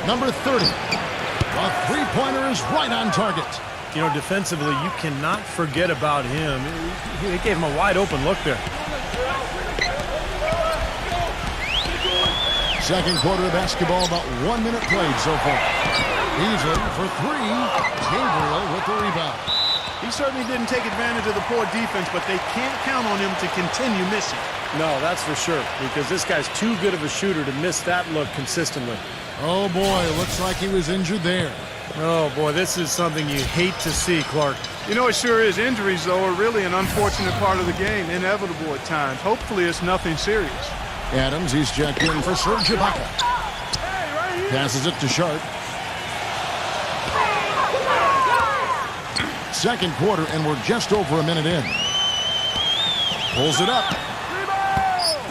Number 30. A three-pointer is right on target. You know, defensively, you cannot forget about him. He gave him a wide-open look there. Second quarter of basketball, about 1 minute played so far. Beasley for 3. Gabriel with the rebound. He certainly didn't take advantage of the poor defense, but they can't count on him to continue missing. No, that's for sure, because this guy's too good of a shooter to miss that look consistently. Oh, boy, looks like he was injured there. Oh, boy, this is something you hate to see, Clark. You know, it sure is. Injuries, though, are really an unfortunate part of the game, inevitable at times. Hopefully it's nothing serious. Adams, he's checked in for Serge Ibaka. Passes it to Sharp. Second quarter, and we're just over a minute in. Pulls it up.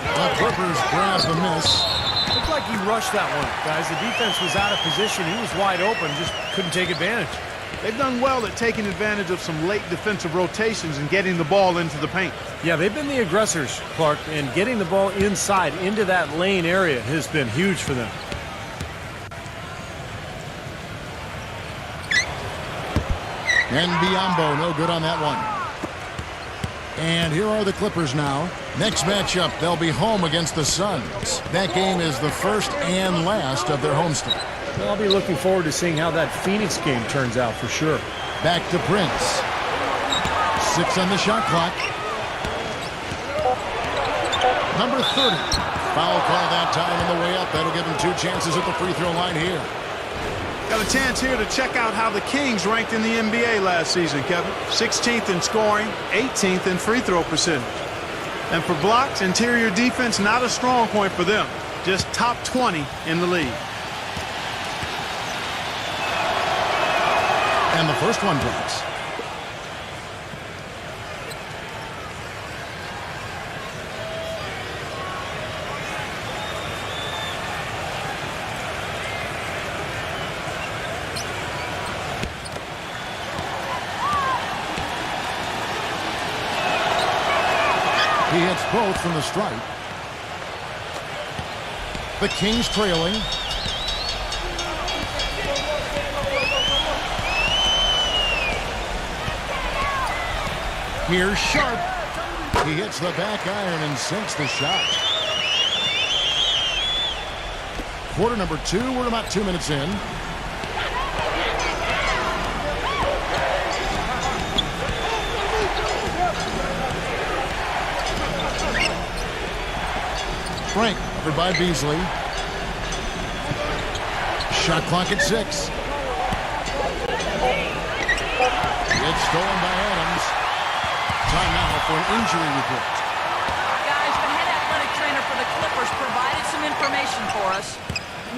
The Clippers grab the miss. Looked like he rushed that one, guys. The defense was out of position. He was wide open, just couldn't take advantage. They've done well at taking advantage of some late defensive rotations and getting the ball into the paint. Yeah, they've been the aggressors, Clark, and getting the ball inside into that lane area has been huge for them. And Biyombo, no good on that one. And here are the Clippers now. Next matchup, they'll be home against the Suns. That game is the first and last of their homestand. Well, I'll be looking forward to seeing how that Phoenix game turns out for sure. Back to Prince. 6 on the shot clock. Number 30. Foul call that time on the way up. That'll give him 2 chances at the free throw line here. Got a chance here to check out how the Kings ranked in the NBA last season, Kevin. 16th in scoring, 18th in free throw percentage. And for blocks, interior defense, not a strong point for them. Just top 20 in the league. And the first one drops. He hits both from the stripe. The Kings trailing. Here's Sharp. He hits the back iron and sinks the shot. Quarter number 2. We're about 2 minutes in. Frank, covered by Beasley. Shot clock at 6. It's stolen by Adams. Time now for an injury report. Guys, the head athletic trainer for the Clippers provided some information for us.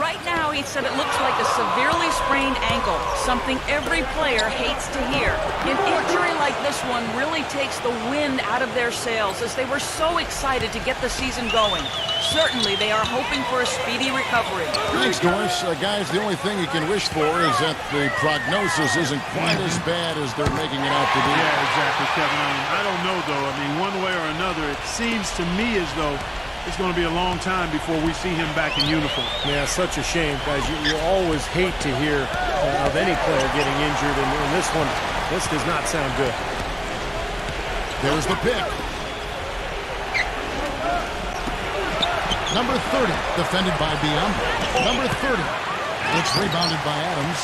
Right now, he said it looks like a severely sprained ankle, something every player hates to hear. An injury like this one really takes the wind out of their sails as they were so excited to get the season going. Certainly, they are hoping for a speedy recovery. Thanks, Doris. Guys, the only thing you can wish for is that the prognosis isn't quite as bad as they're making it out to be. Yeah, exactly, Kevin. I don't know, though. I mean, one way or another, it seems to me as though it's going to be a long time before we see him back in uniform. Yeah, such a shame, guys. You always hate to hear of any player getting injured, and this one, this does not sound good. There's the pick. Number 30, defended by Biyombo. Number 30, It's rebounded by Adams.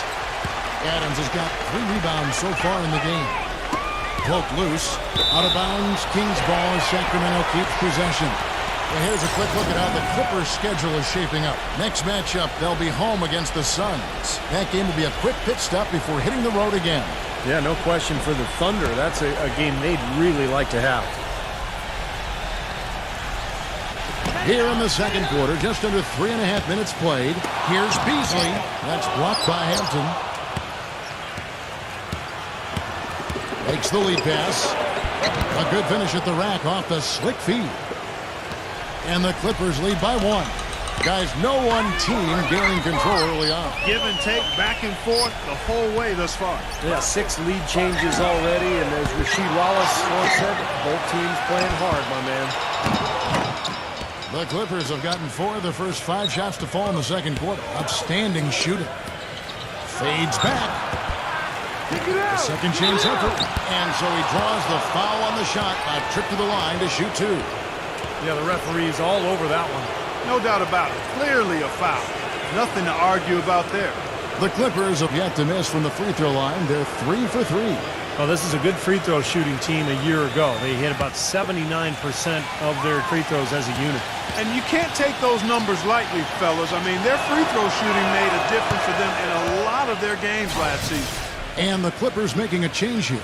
Adams has got 3 rebounds so far in the game. Poked loose. Out of bounds. Kings ball as Sacramento keeps possession. Well, here's a quick look at how the Clippers' schedule is shaping up. Next matchup, they'll be home against the Suns. That game will be a quick pit stop before hitting the road again. Yeah, no question for the Thunder. That's a game they'd really like to have. Here in the second quarter, just under 3.5 minutes played. Here's Beasley. That's blocked by Hampton. Makes the lead pass. A good finish at the rack off the slick feed. And the Clippers lead by 1. Guys, no one team gaining control early on. Give and take, back and forth the whole way thus far. Yeah, 6 lead changes already, and as Rasheed Wallace once said, both teams playing hard, my man. The Clippers have gotten 4 of the first 5 shots to fall in the second quarter. Outstanding shooting. Fades back. The second chance effort. And so he draws the foul on the shot. A trip to the line to shoot 2. Yeah, the referee's all over that one. No doubt about it. Clearly a foul. Nothing to argue about there. The Clippers have yet to miss from the free throw line. They're 3 for 3. Well, this is a good free throw shooting team a year ago. They hit about 79% of their free throws as a unit. And you can't take those numbers lightly, fellas. I mean, their free throw shooting made a difference for them in a lot of their games last season. And the Clippers making a change here.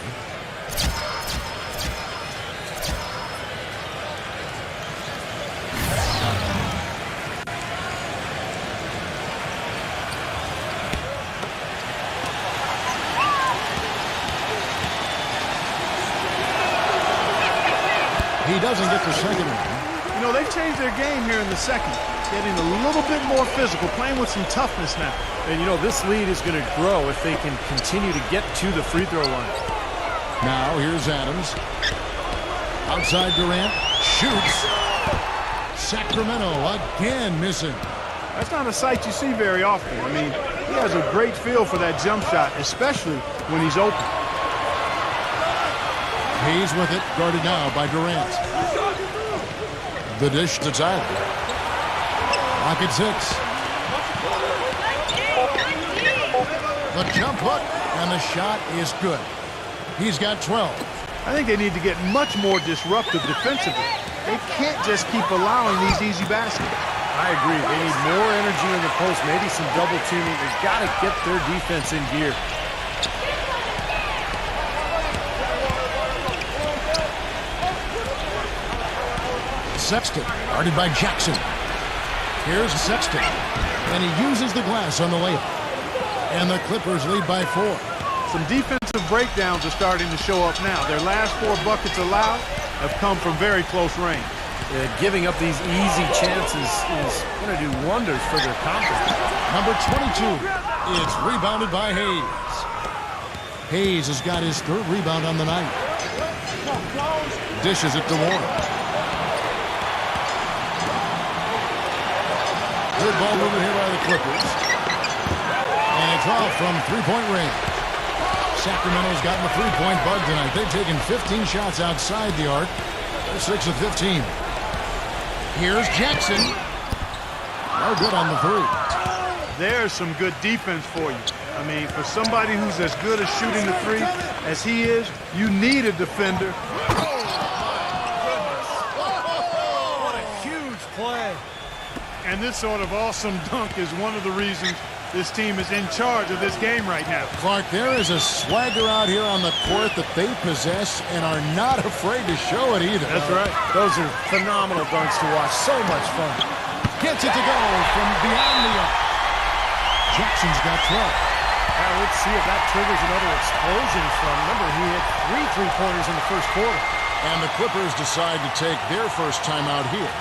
He doesn't get the second one. You know, they've changed their game here in the second. Getting a little bit more physical, playing with some toughness now. And, you know, this lead is going to grow if they can continue to get to the free throw line. Now, here's Adams. Outside Durant. Shoots. Sacramento again missing. That's not a sight you see very often. I mean, he has a great feel for that jump shot, especially when he's open. Hayes with it, guarded now by Durant. The dish to Tyler. Rocket 6. The jump hook, and the shot is good. He's got 12. I think they need to get much more disruptive defensively. They can't just keep allowing these easy baskets. I agree. They need more energy in the post, maybe some double teaming. They've got to get their defense in gear. Sexton, guarded by Jackson. Here's Sexton, and he uses the glass on the layup. And the Clippers lead by 4. Some defensive breakdowns are starting to show up now. Their last 4 buckets allowed have come from very close range. Giving up these easy chances is going to do wonders for their confidence. Number 22, it's rebounded by Hayes. Hayes has got his 3rd rebound on the night. Dishes it to Warren. Good ball movement here by the Clippers. And it's off from 3-point range. Sacramento's gotten the 3-point bug tonight. They've taken 15 shots outside the arc. They're 6 of 15. Here's Jackson. No good on the 3. There's some good defense for you. I mean, for somebody who's as good at shooting the 3 as he is, you need a defender. What a huge play. And this sort of awesome dunk is one of the reasons this team is in charge of this game right now. Clark, there is a swagger out here on the court that they possess and are not afraid to show it either. That's right. Those are phenomenal dunks to watch. So much fun. Gets it to go from beyond the arc. Jackson's got 12. Let's see if that triggers another explosion from. Remember, he hit 3 3-pointers in the first quarter. And the Clippers decide to take their first timeout here.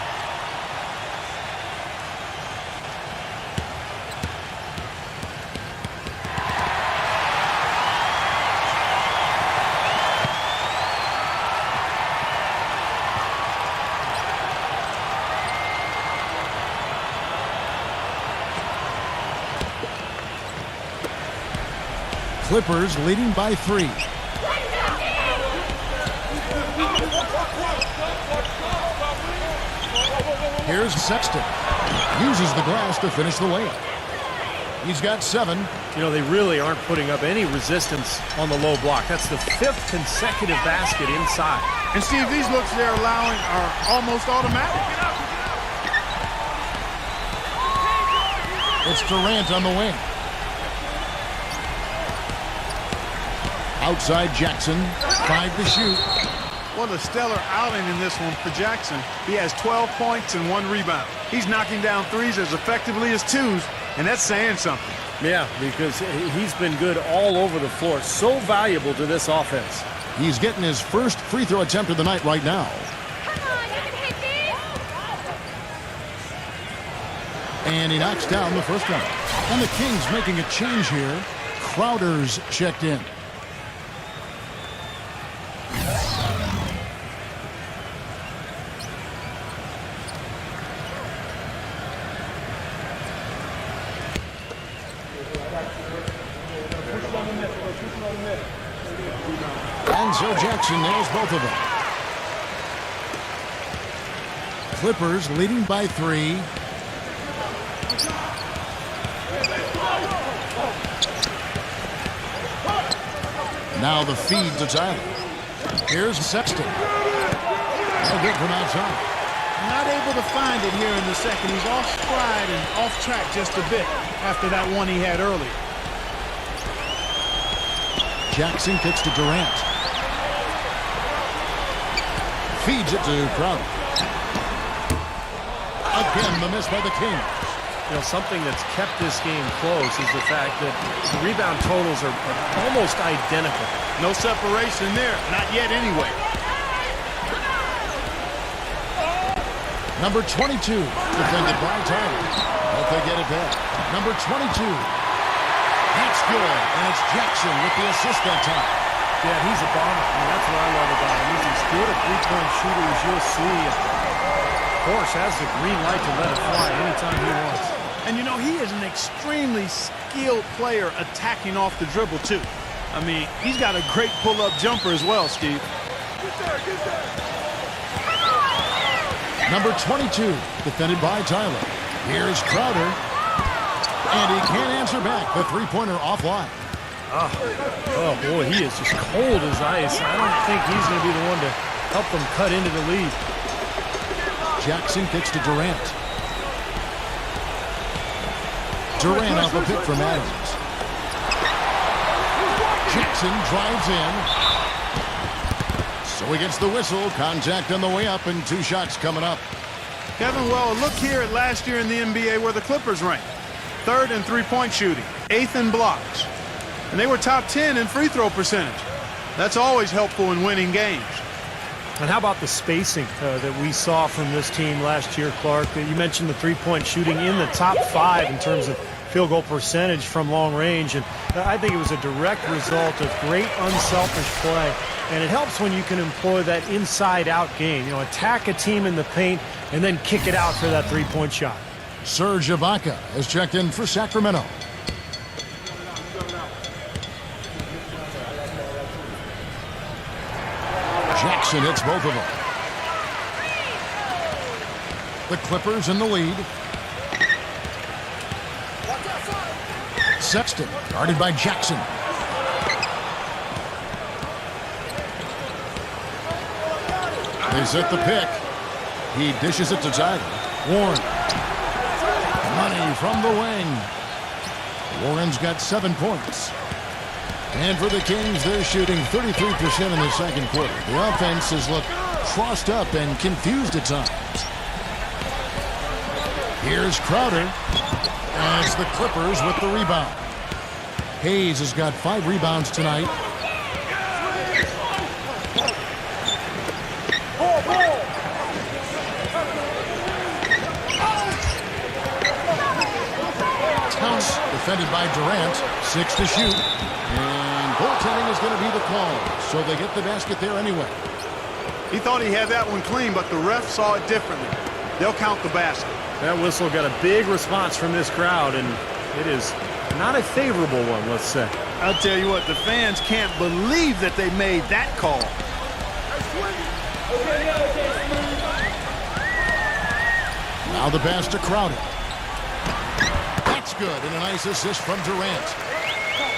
Clippers leading by 3. Here's Sexton. Uses the glass to finish the layup. He's got 7. You know, they really aren't putting up any resistance on the low block. That's the 5th consecutive basket inside. And Steve, these looks they're allowing are almost automatic. It's Durant on the wing. Outside Jackson, 5 to shoot. What a stellar outing in this one for Jackson. He has 12 points and 1 rebound. He's knocking down threes as effectively as twos, and that's saying something. Yeah, because he's been good all over the floor. So valuable to this offense. He's getting his first free throw attempt of the night right now. Come on, you can hit these. And he knocks down the first one. And the Kings making a change here. Crowder's checked in. And so Jackson nails both of them. Clippers leading by 3. Now the feed to Tyler. Here's Sexton. No good from outside. Not able to find it here in the second. He's off stride and off track just a bit after that one he had earlier. Jackson kicks to Durant. Feeds it to Crowder. Again, the miss by the Kings. You know, something that's kept this game close is the fact that the rebound totals are almost identical. No separation there. Not yet anyway. Number 22, defended by Tyler. Hope they get it back. Number 22. That's good. And it's Jackson with the assist that time. Yeah, he's a bomber. I mean, that's what I love about him. He's as good a three-point shooter as you'll see. Of course, has the green light to let it fly anytime he wants. And you know, he is an extremely skilled player attacking off the dribble, too. I mean, he's got a great pull-up jumper as well, Steve. Number 22, defended by Tyler. Here's Crowder. And he can't answer back. The three-pointer offline. Oh, boy, he is just cold as ice. I don't think he's going to be the one to help them cut into the lead. Jackson kicks to Durant. Durant off a pick from Adams. Jackson drives in. So he gets the whistle. Contact on the way up and 2 shots coming up. Kevin, well, look here at last year in the NBA where the Clippers ranked. 3rd in three-point shooting, 8th in blocks. And they were top 10 in free throw percentage. That's always helpful in winning games. And how about the spacing that we saw from this team last year, Clark? You mentioned the three-point shooting in the top 5 in terms of field goal percentage from long range. And I think it was a direct result of great unselfish play. And it helps when you can employ that inside-out game. You know, attack a team in the paint and then kick it out for that three-point shot. Serge Ibaka has checked in for Sacramento. Jackson hits both of them. The Clippers in the lead. Sexton guarded by Jackson. They set the pick. He dishes it to Tyler. Warren. Money from the wing. Warren's got 7 points. And for the Kings, they're shooting 33% in the second quarter. The offense has looked crossed up and confused at times. Here's Crowder. And it's the Clippers with the rebound. Hayes has got 5 rebounds tonight. Towns defended by Durant. 6 to shoot. And goaltending is going to be the call. So they get the basket there anyway. He thought he had that one clean, but the ref saw it differently. They'll count the basket. That whistle got a big response from this crowd, and it is not a favorable one, let's say. I'll tell you what, the fans can't believe that they made that call. Now the pass to Crowder. That's That's good, and a nice assist from Durant.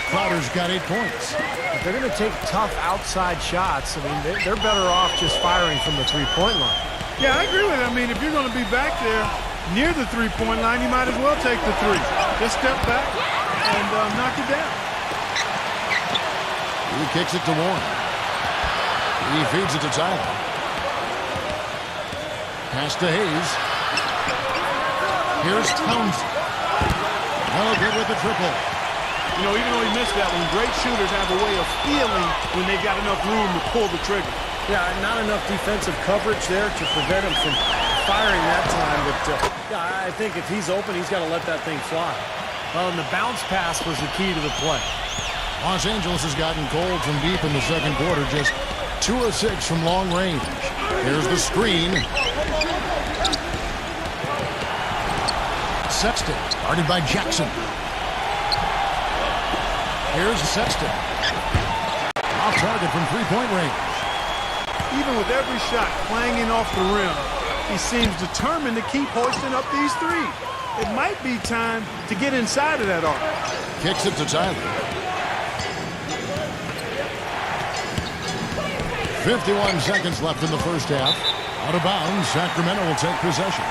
Crowder's got 8 points. If they're going to take tough outside shots, I mean, they're better off just firing from the three-point line. Yeah, I agree with it. I mean, if you're going to be back there near the three-point line, you might as well take the three. Just step back and knock it down. He kicks it to Warren. He feeds it to Tyler. Pass to Hayes. Here's Townsend. No good with the triple. You know, even though he missed that one, great shooters have a way of feeling when they've got enough room to pull the trigger. Yeah, not enough defensive coverage there to prevent him from firing that time. But yeah, I think if he's open, he's got to let that thing fly. Well, and the bounce pass was the key to the play. Los Angeles has gotten cold from deep in the second quarter, just 2 of 6 from long range. Here's the screen. Sexton, guarded by Jackson. Here's Sexton. Off target from three-point range. Even with every shot clanging off the rim, he seems determined to keep hoisting up these threes. It might be time to get inside of that arc. Kicks it to Tyler. 51 seconds left in the first half. Out of bounds, Sacramento will take possession.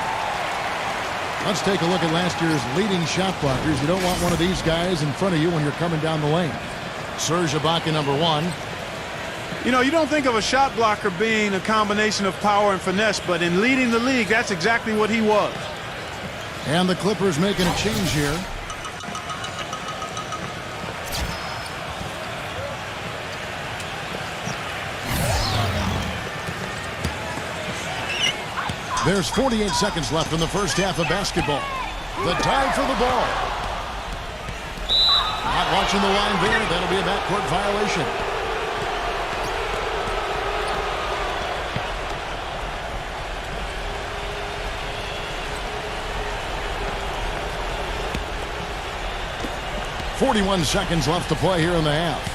Let's take a look at last year's leading shot blockers. You don't want one of these guys in front of you when you're coming down the lane. Serge Ibaka, number 1. You know, you don't think of a shot blocker being a combination of power and finesse, but in leading the league, that's exactly what he was. And the Clippers making a change here. There's 48 seconds left in the first half of basketball. The dive for the ball. Not watching the line there. That'll be a backcourt violation. .41 seconds left to play here in the half.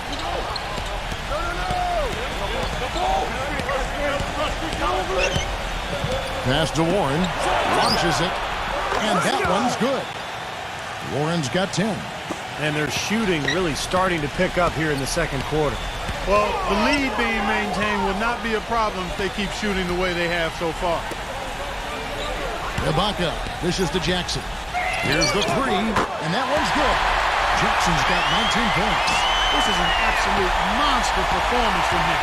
Pass to Warren, launches it, and that one's good. Warren's got 10. And their shooting really starting to pick up here in the second quarter. Well, the lead being maintained would not be a problem if they keep shooting the way they have so far. Ibaka dishes to Jackson. Here's the three, and that one's good. Jackson's got 19 points. This is an absolute monster performance from him.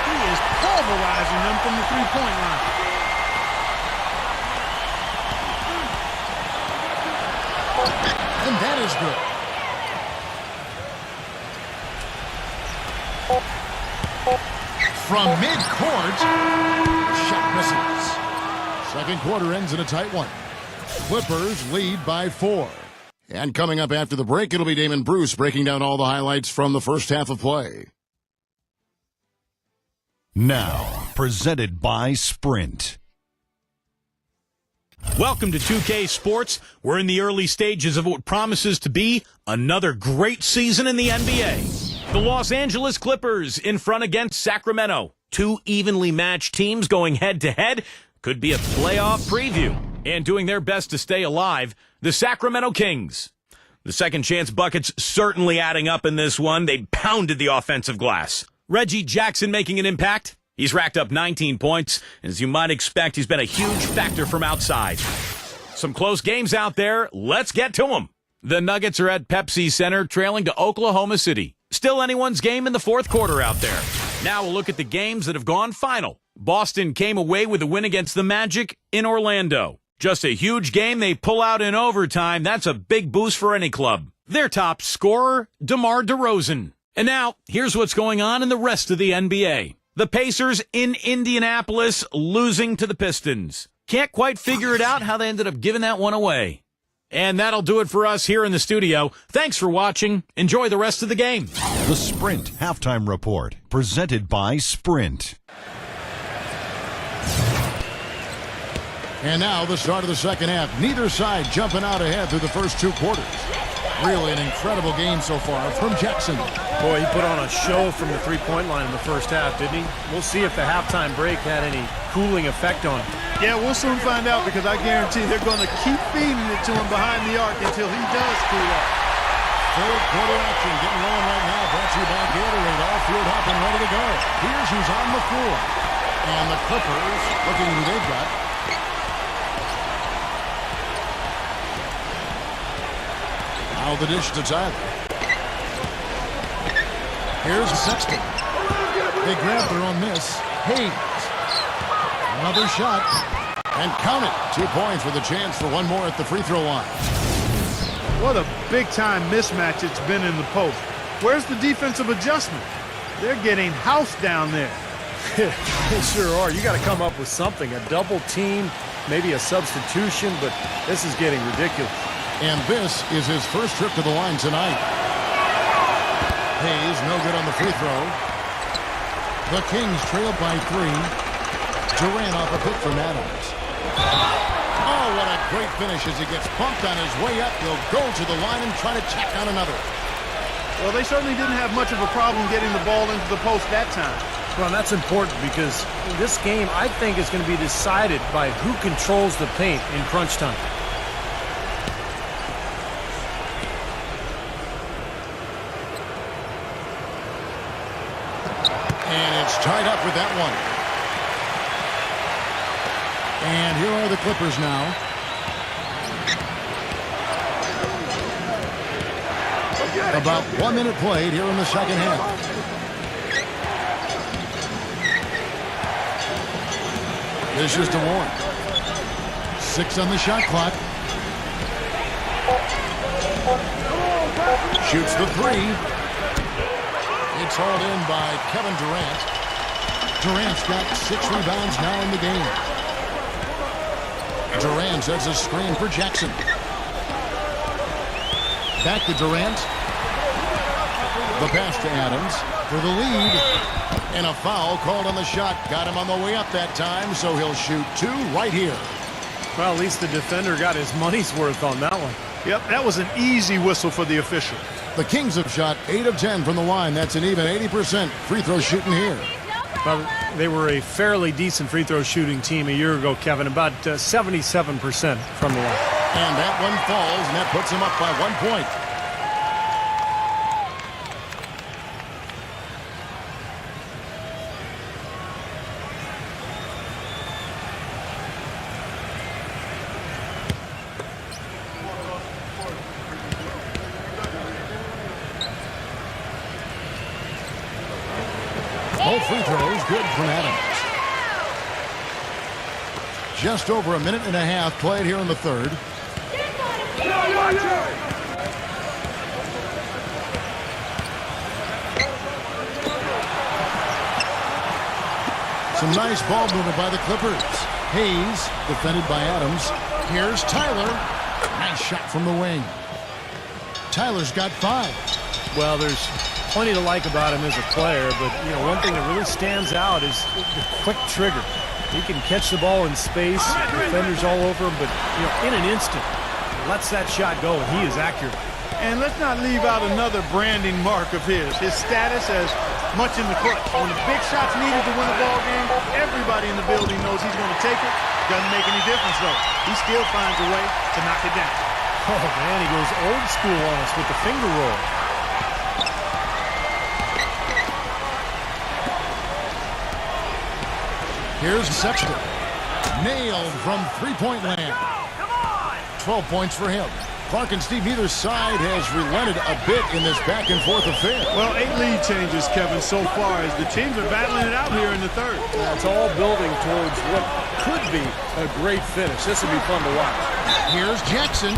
He is pulverizing them from the three-point line. And that is good. From midcourt, shot misses. Second quarter ends in a tight one. Clippers lead by 4. And coming up after the break, it'll be Damon Bruce breaking down all the highlights from the first half of play. Now, presented by Sprint. Welcome to 2K Sports. We're in the early stages of what promises to be another great season in the NBA. The Los Angeles Clippers in front against Sacramento. 2 evenly matched teams going head-to-head. Could be a playoff preview. And doing their best to stay alive, the Sacramento Kings. The second chance buckets certainly adding up in this one. They pounded the offensive glass. Reggie Jackson making an impact. He's racked up 19 points, and as you might expect, he's been a huge factor from outside. Some close games out there. Let's get to them. The Nuggets are at Pepsi Center, trailing to Oklahoma City. Still anyone's game in the fourth quarter out there. Now we'll look at the games that have gone final. Boston came away with a win against the Magic in Orlando. Just a huge game they pull out in overtime. That's a big boost for any club. Their top scorer, DeMar DeRozan. And now, here's what's going on in the rest of the NBA. The Pacers in Indianapolis losing to the Pistons. Can't quite figure it out how they ended up giving that one away. And that'll do it for us here in the studio. Thanks for watching. Enjoy the rest of the game. The Sprint Halftime Report, presented by Sprint. And now the start of the second half. Neither side jumping out ahead through the first 2 quarters. Really an incredible game so far from Jackson. Boy, he put on a show from the three-point line in the first half, didn't he? We'll see if the halftime break had any cooling effect on him. Yeah, we'll soon find out because I guarantee they're going to keep feeding it to him behind the arc until he does cool off. Third quarter action getting rolling right now. Brought to you by Gatorade. All fueled up and ready to go. Here's who's on the floor. And the Clippers looking who they've got. Now the dish to Tyler. Here's Sexton. They grab their own miss. Hayes. Another shot. And count it. 2 points with a chance for one more at the free throw line. What a big-time mismatch it's been in the post. Where's the defensive adjustment? They're getting housed down there. They sure are. You got to come up with something. A double team, maybe a substitution, but this is getting ridiculous. And this is his first trip to the line tonight. Hayes, no good on the free throw. The Kings trail by 3. Durant off a pick from Adams. Oh, what a great finish as he gets bumped on his way up. He'll go to the line and try to check on another. Well, they certainly didn't have much of a problem getting the ball into the post that time. Well, that's important because this game, I think, is going to be decided by who controls the paint in crunch time. And it's tied up with that one. And here are the Clippers now. About 1 minute played here in the second half. This is to Warren. 6 on the shot clock. Shoots the 3. It's hauled in by Kevin Durant. Durant's got 6 rebounds now in the game. Durant sets a screen for Jackson. Back to Durant. The pass to Adams for the lead. And a foul called on the shot. Got him on the way up that time, so he'll shoot 2 right here. Well, at least the defender got his money's worth on that one. Yep, that was an easy whistle for the official. The Kings have shot 8 of 10 from the line. That's an even 80% free throw shooting here. Well, they were a fairly decent free throw shooting team a year ago, Kevin, about 77% from the line. And that one falls, and that puts him up by 1 point. Both free throws good from Adams. Just over a minute and a half played here in the third. Some nice ball movement by the Clippers. Hayes defended by Adams. Here's Tyler. Nice shot from the wing. Tyler's got 5. Well, there's plenty to like about him as a player, but one thing that really stands out is the quick trigger. He can catch the ball in space, defenders all over him, but in an instant, lets that shot go, and he is accurate. And let's not leave out another branding mark of his status as much in the clutch. When the big shot's needed to win a ball game, everybody in the building knows he's going to take it. Doesn't make any difference, though. He still finds a way to knock it down. Oh, man, he goes old school on us with the finger roll. Here's Sexton. Nailed from three-point land. 12 points for him. Clark and Steve, neither side has relented a bit in this back-and-forth affair. Well, 8 lead changes, Kevin, so far as the teams are battling it out here in the third. It's all building towards what could be a great finish. This will be fun to watch. Here's Jackson.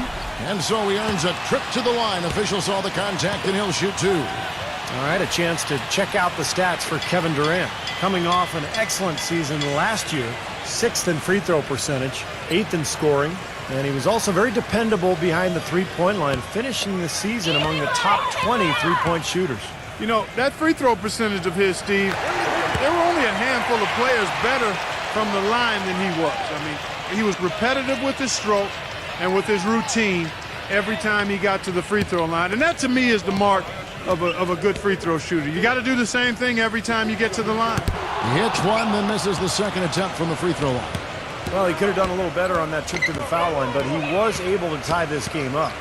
And so he earns a trip to the line. Official saw the contact, and he'll shoot 2. All right, a chance to check out the stats for Kevin Durant. Coming off an excellent season last year, 6th in free throw percentage, 8th in scoring, and he was also very dependable behind the three-point line, finishing the season among the top 20 three-point shooters. That free throw percentage of his, Steve, there were only a handful of players better from the line than he was. I mean, he was repetitive with his stroke and with his routine, every time he got to the free throw line. And that, to me, is the mark of a good free throw shooter. You got to do the same thing every time you get to the line. He hits one, then misses the second attempt from the free throw line. Well, he could have done a little better on that trip to the foul line, but he was able to tie this game up.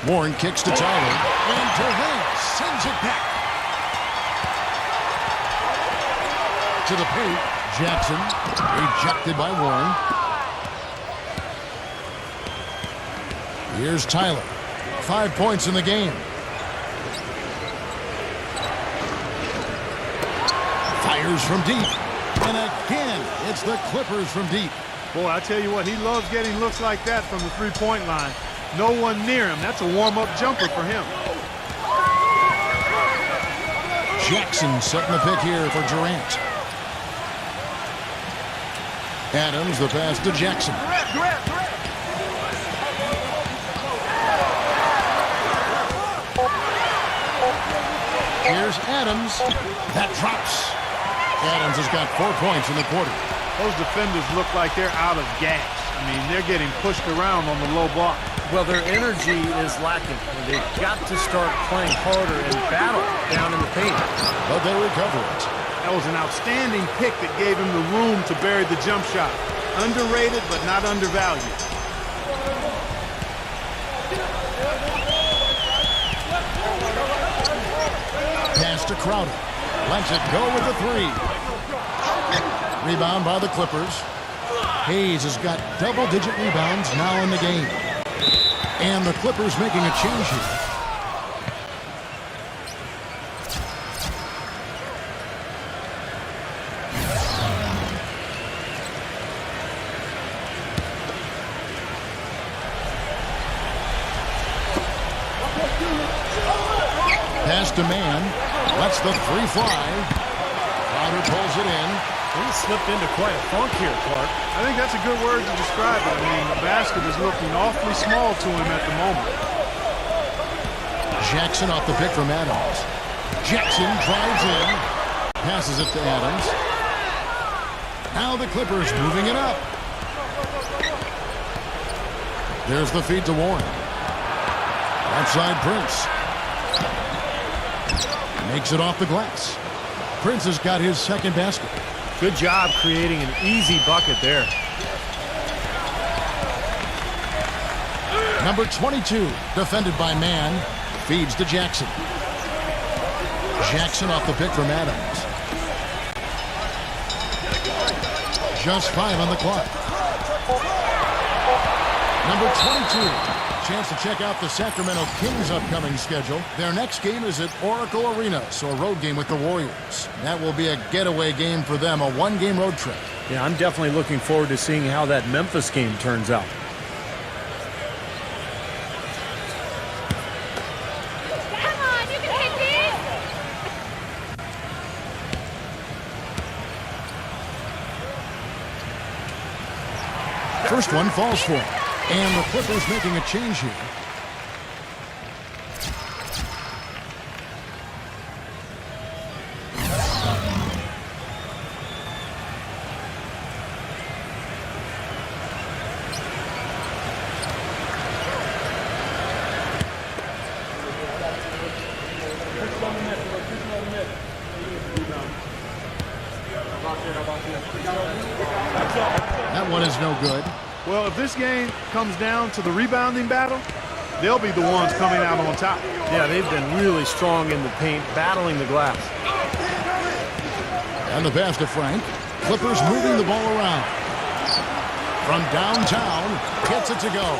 Warren kicks to Tyler, and Durant sends it back. To the paint, Jackson, ejected by Warren. Here's Tyler. 5 points in the game. Fires from deep. And again, it's the Clippers from deep. Boy, I tell you what, he loves getting looks like that from the three-point line. No one near him. That's a warm-up jumper for him. Jackson setting the pick here for Durant. Adams, the pass to Jackson. Here's Adams. That drops. Adams has got 4 points in the quarter. Those defenders look like they're out of gas. I mean, they're getting pushed around on the low block. Well, their energy is lacking. They've got to start playing harder and battle down in the paint. But they recover it. That was an outstanding pick that gave him the room to bury the jump shot. Underrated, but not undervalued. Pass to Crowder. Lets it go with the three. Rebound by the Clippers. Hayes has got double-digit rebounds now in the game. And the Clippers making a change here. Pass to Man. Lets the three fly. Crowder pulls it in. He slipped into quite a funk here, Clark. I think that's a good word to describe it. I mean, the basket is looking awfully small to him at the moment. Jackson off the pick from Adams. Jackson drives in. Passes it to Adams. Now the Clippers moving it up. There's the feed to Warren. Outside Prince. Makes it off the glass. Prince has got his second basket. Good job creating an easy bucket there. Number 22, defended by Man, feeds to Jackson. Jackson off the pick from Adams. Just 5 on the clock. Number 22. Chance to check out the Sacramento Kings' upcoming schedule. Their next game is at Oracle Arena, so a road game with the Warriors. That will be a getaway game for them, a one-game road trip. Yeah, I'm definitely looking forward to seeing how that Memphis game turns out. Come on, you can hit these! First one falls for him. And the Clippers making a change here. That one is no good. Well, if this game comes down to the rebounding battle, they'll be the ones coming out on top. Yeah, they've been really strong in the paint, battling the glass. And the pass to Frank. Clippers moving the ball around. From downtown, gets it to go.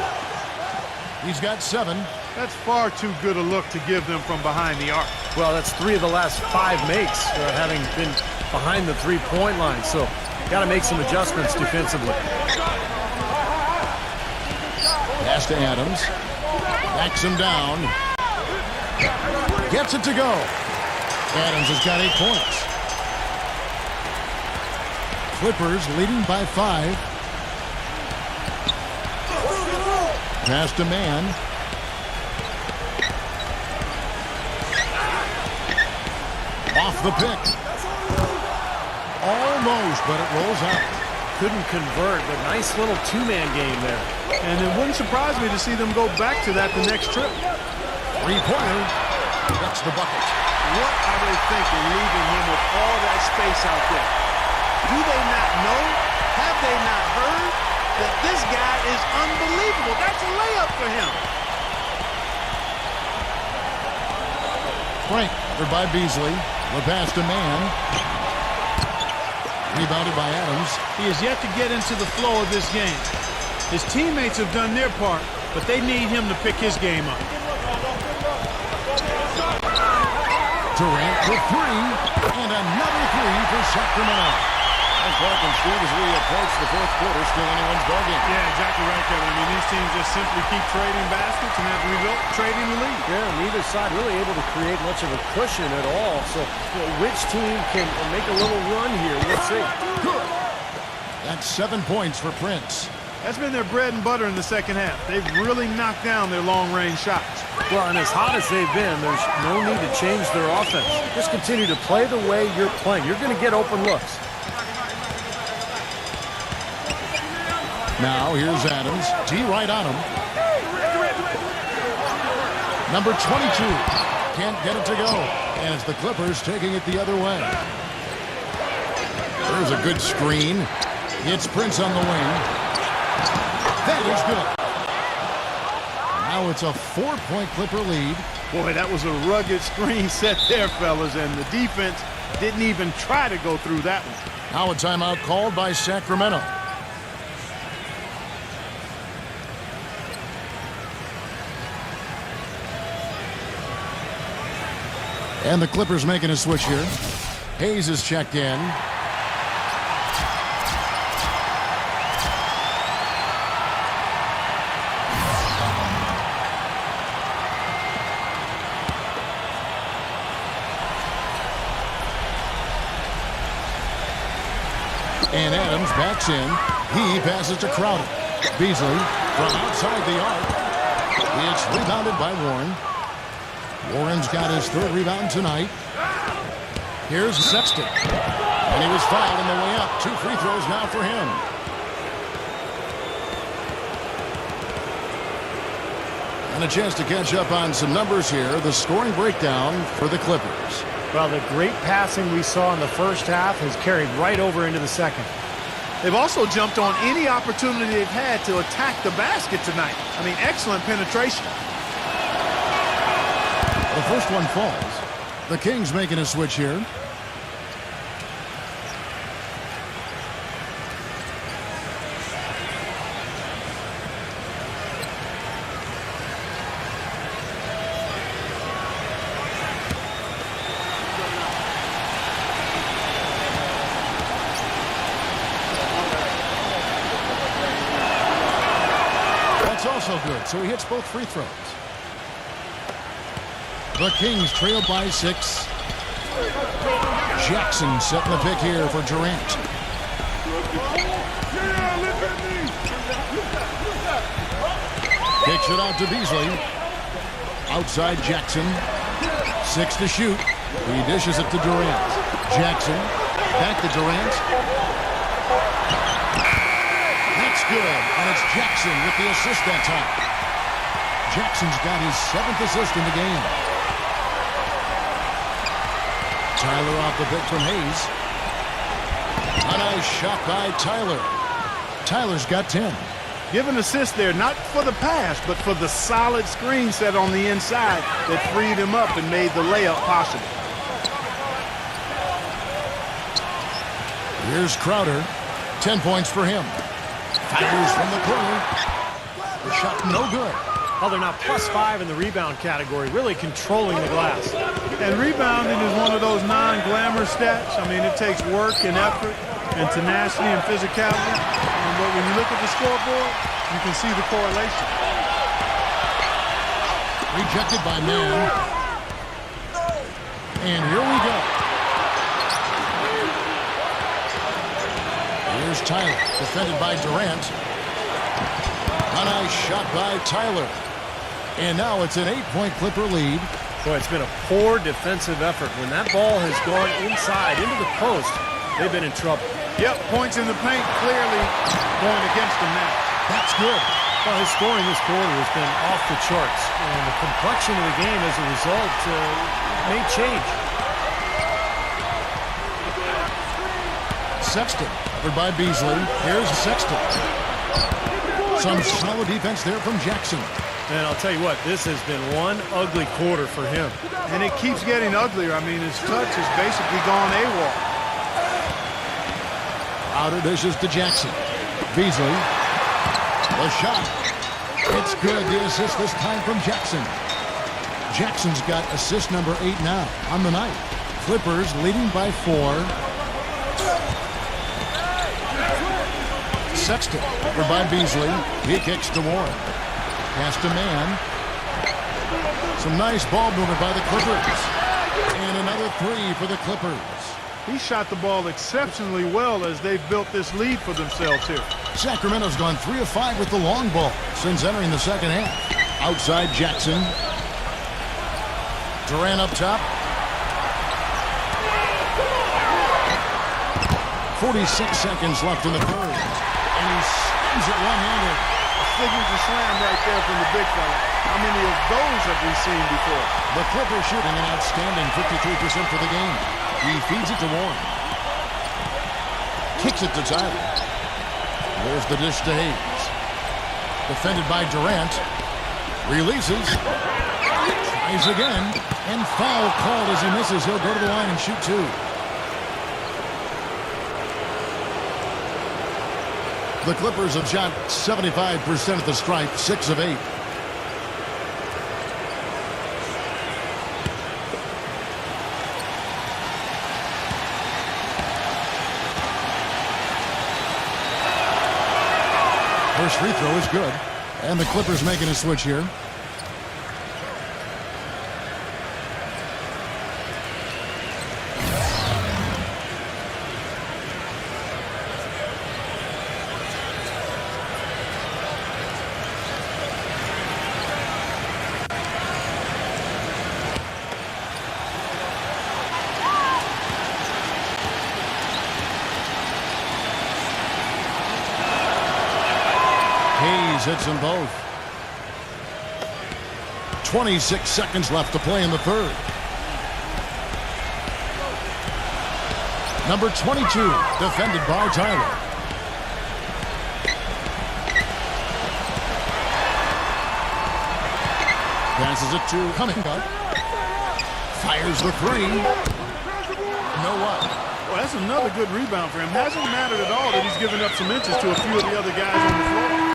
He's got 7. That's far too good a look to give them from behind the arc. Well, that's 3 of the last 5 makes, having been behind the three-point line. So, got to make some adjustments defensively. Pass to Adams. Backs him down. Gets it to go. Adams has got 8 points. Clippers leading by 5. Pass to Man. Off the pick. Almost, but it rolls out. Couldn't convert, but nice little two-man game there. And it wouldn't surprise me to see them go back to that the next trip. Three-pointer. That's the bucket. What are they thinking leaving him with all that space out there? Do they not know? Have they not heard that this guy is unbelievable? That's a layup for him. Frank, covered by Beasley. The pass to Mann. Rebounded by Adams. He has yet to get into the flow of this game. His teammates have done their part, but they need him to pick his game up. Durant for three. And another three for Sacramento. And Clark and Steve, as we approach the fourth quarter, still anyone's ballgame. Yeah, exactly right, Kevin. I mean, these teams just simply keep trading baskets, and as a result, trading the lead. Yeah, neither side really able to create much of a cushion at all. So, which team can make a little run here? Let's see. Good. That's 7 points for Prince. That's been their bread and butter in the second half. They've really knocked down their long-range shots. Well, and as hot as they've been, there's no need to change their offense. Just continue to play the way you're playing. You're going to get open looks. Now, here's Adams. D right on him. Number 22. Can't get it to go. And it's the Clippers taking it the other way. There's a good screen. It's Prince on the wing. That is good. Now it's a 4-point Clipper lead. Boy, that was a rugged screen set there, fellas, and the defense didn't even try to go through that one. Now a timeout called by Sacramento. And the Clippers making a switch here. Hayes is checked in. And Adams backs in. He passes to Crowder. Beasley from outside the arc. It's rebounded by Warren. Warren's got his third rebound tonight. Here's Sexton. And he was fouled on the way up. 2 free throws now for him. And a chance to catch up on some numbers here. The scoring breakdown for the Clippers. Well, the great passing we saw in the first half has carried right over into the second. They've also jumped on any opportunity they've had to attack the basket tonight. I mean, excellent penetration. The first one falls. The Kings making a switch here. That's also good, so he hits both free throws. The Kings trail by 6. Jackson setting the pick here for Durant. Kicks it out to Beasley. Outside Jackson. 6 to shoot. He dishes it to Durant. Jackson. Back to Durant. That's good. And it's Jackson with the assist that time. Jackson's got his 7th assist in the game. Tyler off the pick from Hayes. A nice shot by Tyler. Tyler's got 10. Give an assist there, not for the pass, but for the solid screen set on the inside that freed him up and made the layup possible. Here's Crowder. 10 points for him. Fires from the corner. The shot no good. Well, they're now +5 in the rebound category, really controlling the glass. And rebounding is one of those non-glamour stats. I mean, it takes work and effort and tenacity and physicality. But when you look at the scoreboard, you can see the correlation. Rejected by Mann. And here we go. Here's Tyler, defended by Durant. A nice shot by Tyler. And now it's an 8-point Clipper lead. Boy, it's been a poor defensive effort. When that ball has gone inside into the post, they've been in trouble. Yep, points in the paint clearly going against them now. That's good. Well, his scoring this quarter has been off the charts, and the complexion of the game as a result may change. Sexton, covered by Beasley. Here's Sexton. Some solid defense there from Jackson. And I'll tell you what, this has been one ugly quarter for him. And it keeps getting uglier. I mean, his touch has basically gone AWOL. Outer dishes to Jackson. Beasley. The shot. It's good. The assist this time from Jackson. Jackson's got assist number 8 now on the night. Clippers leading by 4. Sexton over by Beasley. He kicks to Warren. Pass to Man. Some nice ball movement by the Clippers. And another 3 for the Clippers. He shot the ball exceptionally well as they've built this lead for themselves here. Sacramento's gone 3 of 5 with the long ball since entering the second half. Outside Jackson. Durant up top. 46 seconds left in the third. And he slams it one-handed. A signature slam right there from the big fella. How many of those have we seen before? The Clippers shooting an outstanding 53% for the game. He feeds it to Warren. Kicks it to Tyler. There's the dish to Hayes. Defended by Durant. Releases. Tries again. And foul called as he misses. He'll go to the line and shoot 2. The Clippers have shot 75% at the stripe, 6 of 8. First free throw is good. And the Clippers making a switch here. Hayes hits them both. 26 seconds left to play in the third. Number 22, defended by Tyler. Passes it to Cunningham. Fires the 3. No what? Well, that's another good rebound for him. Hasn't mattered at all that he's given up some inches to a few of the other guys on the floor.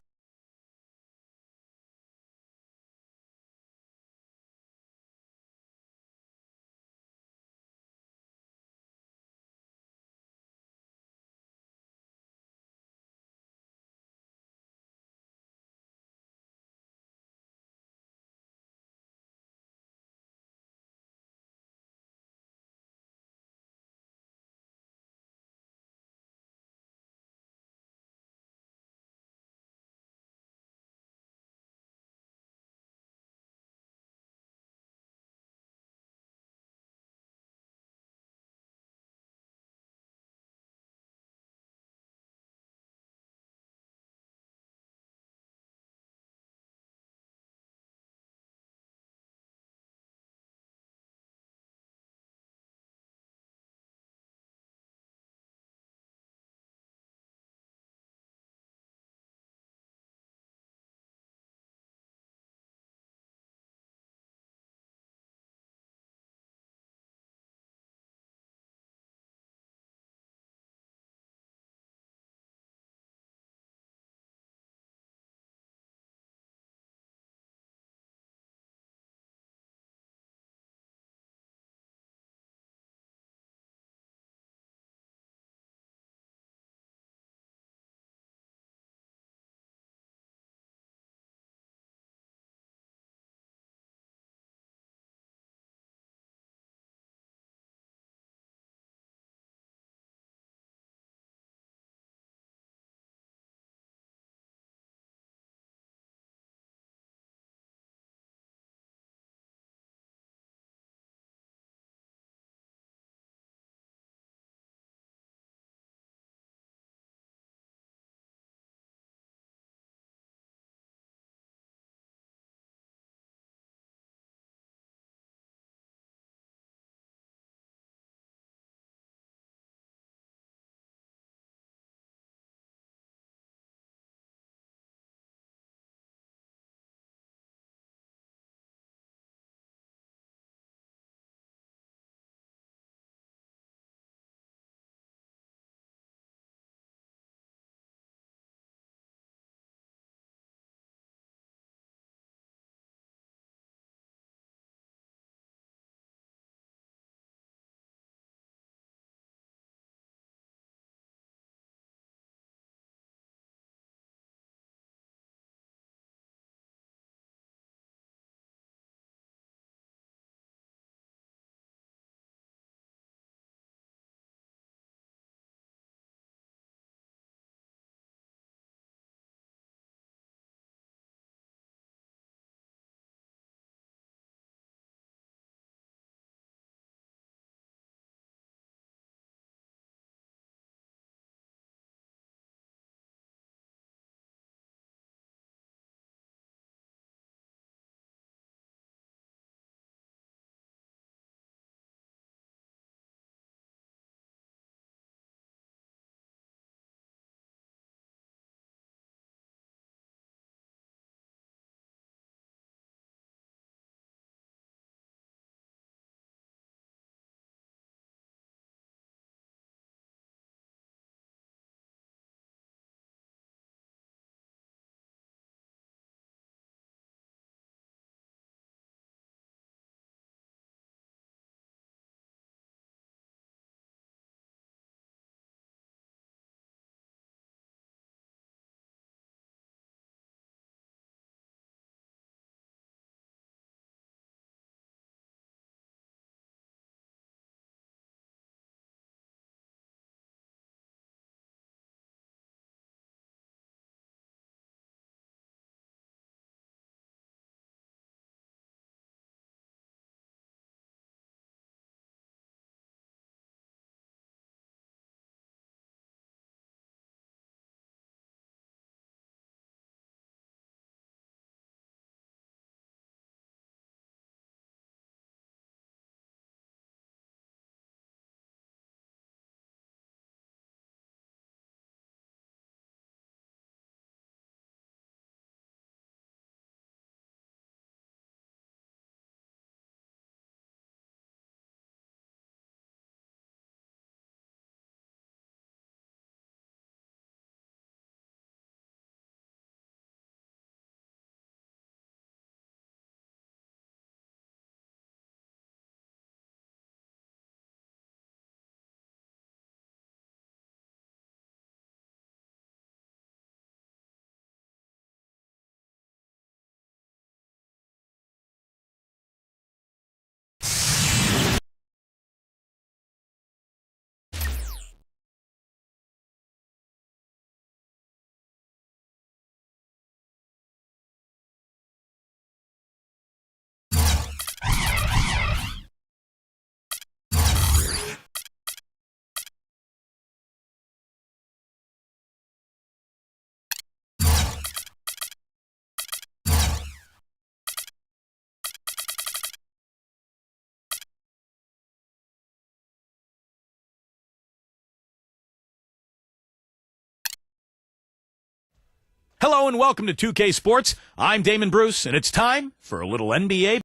Hello and welcome to 2K Sports. I'm Damon Bruce, and it's time for a little NBA.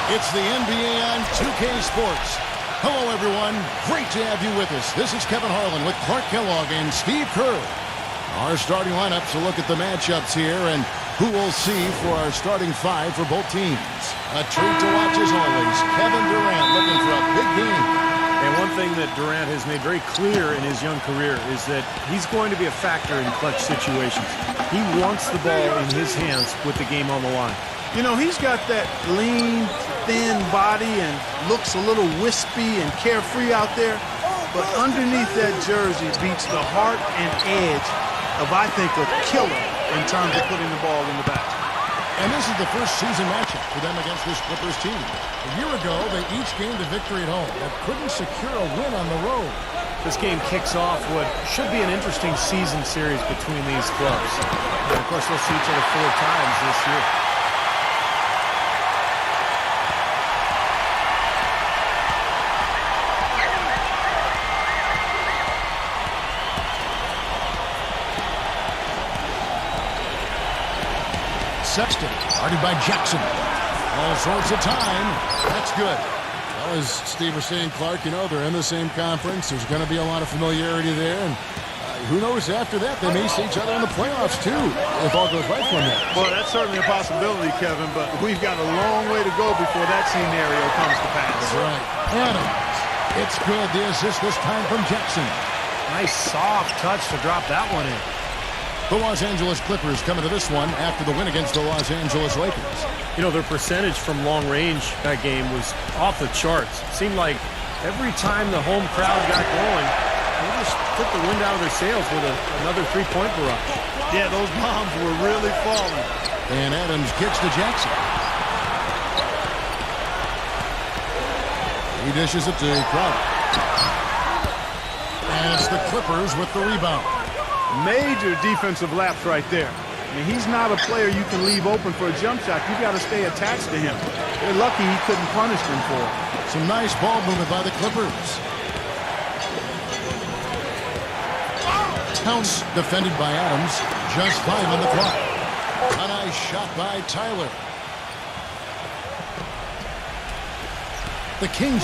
It's the NBA on 2K Sports. Hello, everyone. Great to have you with us. This is Kevin Harlan with Clark Kellogg and Steve Kerr. Our starting lineups will look at the matchups here and who we'll see for our starting five for both teams. A treat to watch as always. Kevin Durant looking for a big game. And one thing that Durant has made very clear in his young career is that he's going to be a factor in clutch situations. He wants the ball in his hands with the game on the line. You know, he's got that lean, thin body and looks a little wispy and carefree out there. But underneath that jersey beats the heart and edge of, I think, a killer in terms of putting the ball in the basket. And this is the first season matchup for them against this Clippers team. A year ago, they each gained a victory at home, but couldn't secure a win on the road. This game kicks off what should be an interesting season series between these clubs. And of course, they'll see each other 4 times this year. Sexton, guarded by Jackson. All sorts of time. That's good. Well, as Steve was saying, Clark, you know, they're in the same conference. There's going to be a lot of familiarity there. And who knows, after that, they may see each other in the playoffs, too, if all goes right for them. Well, that's certainly a possibility, Kevin, but we've got a long way to go before that scenario comes to pass. That's right. Adams. It's good. The assist this time from Jackson. Nice soft touch to drop that one in. The Los Angeles Clippers coming to this one after the win against the Los Angeles Lakers. You know, their percentage from long range that game was off the charts. It seemed like every time the home crowd got going, they just took the wind out of their sails with another three-point barrage. Yeah, those bombs were really falling. And Adams kicks to Jackson. He dishes it to Crowder. And it's the Clippers with the rebound. Major defensive lapse right there. I mean, he's not a player you can leave open for a jump shot. You've got to stay attached to him. They're lucky he couldn't punish them for it. Some nice ball movement by the Clippers. Towns defended by Adams. Just 5 on the clock. A nice shot by Tyler. The Kings